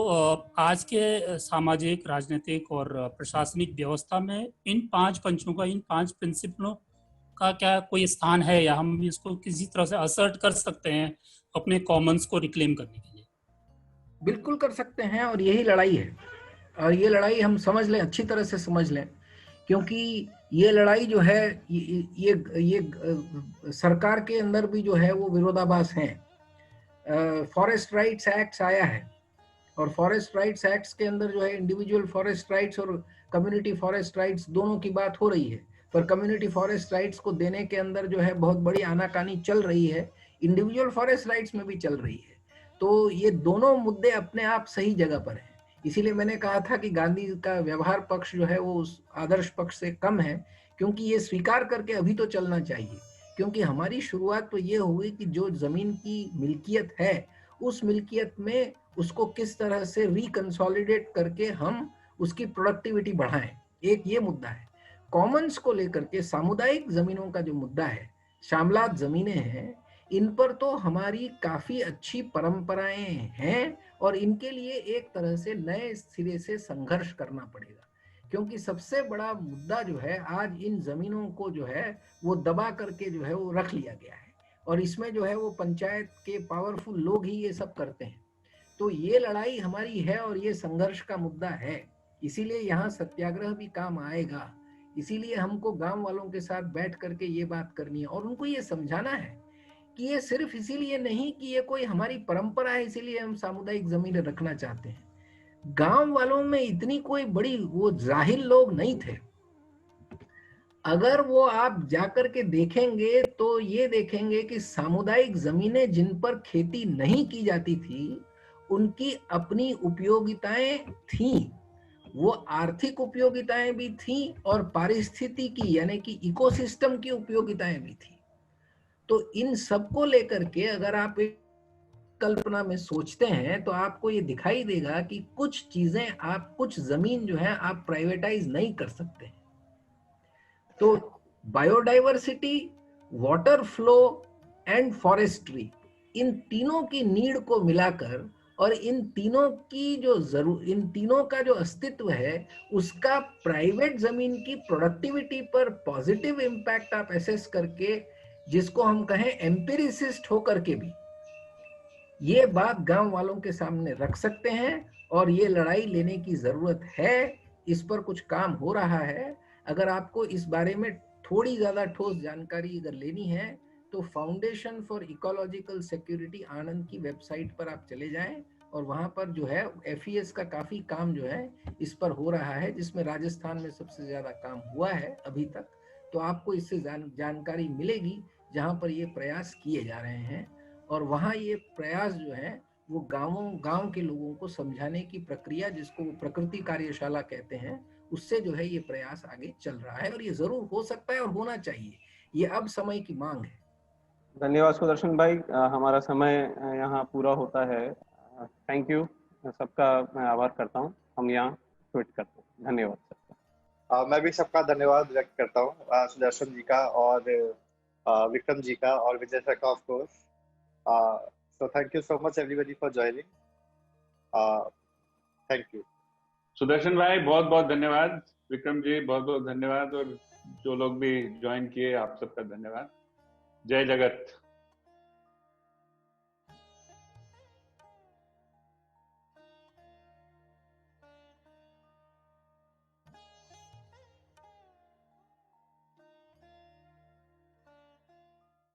आज के सामाजिक, राजनीतिक और प्रशासनिक व्यवस्था में इन 5 पंचों का, इन 5 प्रिंसिपलों का क्या कोई स्थान है, या हम इसको किसी तरह से असर्ट कर सकते हैं अपने कॉमन्स को रिक्लेम करने के लिए? बिल्कुल कर सकते हैं, और यही लड़ाई है, और ये लड़ाई हम समझ लें, अच्छी तरह से समझ लें, क्योंकि ये लड़ाई जो है ये सरकार के अंदर भी जो है वो विरोधाभास हैं। फॉरेस्ट राइट्स एक्ट आया है, और फॉरेस्ट राइट्स एक्ट्स के अंदर जो है इंडिविजुअल फॉरेस्ट राइट्स और कम्युनिटी फॉरेस्ट राइट्स दोनों की बात हो रही है, पर कम्युनिटी फॉरेस्ट राइट्स को देने के अंदर जो है बहुत बड़ी आनाकानी चल रही है, इंडिविजुअल फॉरेस्ट राइट्स में भी चल रही है। तो ये दोनों मुद्दे अपने आप सही जगह पर हैं। इसीलिए मैंने कहा था कि गांधी का व्यवहार पक्ष जो है वो उस आदर्श पक्ष से कम है, क्योंकि ये स्वीकार करके अभी तो चलना चाहिए, क्योंकि हमारी शुरुआत तो ये हुई कि जो जमीन की मिल्कियत है उस मिल्कियत में उसको किस तरह से रिकंसोलिडेट करके हम उसकी प्रोडक्टिविटी बढ़ाएं, एक ये मुद्दा है। कॉमन्स को लेकर के सामुदायिक जमीनों का जो मुद्दा है, शामलात जमीनें हैं, इन पर तो हमारी काफी अच्छी परंपराएं हैं, और इनके लिए एक तरह से नए सिरे से संघर्ष करना पड़ेगा, क्योंकि सबसे बड़ा मुद्दा जो है आज इन जमीनों को जो है वो दबा करके जो है वो रख लिया गया है, और इसमें जो है वो पंचायत के पावरफुल लोग ही ये सब करते हैं। तो ये लड़ाई हमारी है और ये संघर्ष का मुद्दा है, इसीलिए यहाँ सत्याग्रह भी काम आएगा। इसीलिए हमको गांव वालों के साथ बैठ करके ये बात करनी है, और उनको ये समझाना है कि ये सिर्फ इसीलिए नहीं कि ये कोई हमारी परंपरा है इसीलिए हम सामुदायिक जमीन रखना चाहते हैं। गांव वालों में इतनी कोई बड़ी वो जाहिल लोग नहीं थे। अगर वो आप जाकर के देखेंगे तो ये देखेंगे कि सामुदायिक जमीनें जिन पर खेती नहीं की जाती थी उनकी अपनी उपयोगिताएं थीं। वो आर्थिक उपयोगिताएं भी थीं और पारिस्थितिकी यानी कि इकोसिस्टम की उपयोगिताएं भी थी। तो इन सबको लेकर के अगर आप एक कल्पना में सोचते हैं तो आपको ये दिखाई देगा कि कुछ चीजें आप कुछ जमीन जो है आप प्राइवेटाइज नहीं कर सकते। तो biodiversity, water flow and forestry, इन तीनों की नीड को मिलाकर और इन तीनों का जो अस्तित्व है उसका प्राइवेट जमीन की प्रोडक्टिविटी पर पॉजिटिव इम्पैक्ट आप एसेस करके, जिसको हम कहें एम्पिरिसिस्ट होकर के भी ये बात गांव वालों के सामने रख सकते हैं। और ये लड़ाई लेने की जरूरत है, इस पर कुछ काम हो रहा है। अगर आपको इस बारे में थोड़ी ज्यादा ठोस जानकारी अगर लेनी है तो फाउंडेशन फॉर इकोलॉजिकल सिक्योरिटी आनंद की वेबसाइट पर आप चले जाएं और वहां पर जो है FES का काफी काम जो है इस पर हो रहा है, जिसमें राजस्थान में सबसे ज्यादा काम हुआ है अभी तक। तो आपको इससे जानकारी मिलेगी जहां पर ये प्रयास किए जा रहे हैं। और वहाँ ये प्रयास जो है वो गांव के लोगों को समझाने की प्रक्रिया, जिसको वो प्रकृति कार्यशाला कहते हैं, उससे जो है ये प्रयास आगे चल रहा है और ये जरूर हो सकता है और होना चाहिए। ये अब समय की मांग है। धन्यवाद सुदर्शन भाई, हमारा समय यहाँ पूरा होता है। थैंक यू, सबका मैं आभार करता हूँ। हम यहाँ ट्वीट करते हैं। धन्यवाद सबका। मैं भी सबका धन्यवाद व्यक्त करता हूँ, सुदर्शन जी का और विक्रम जी का और विजय सर का, of course. So thank you so much everybody for joining. Thank you. Sudarshan भाई बहुत बहुत धन्यवाद, विक्रम जी बहुत बहुत धन्यवाद, और जो लोग भी ज्वाइन किए आप सबका धन्यवाद। जय जगत।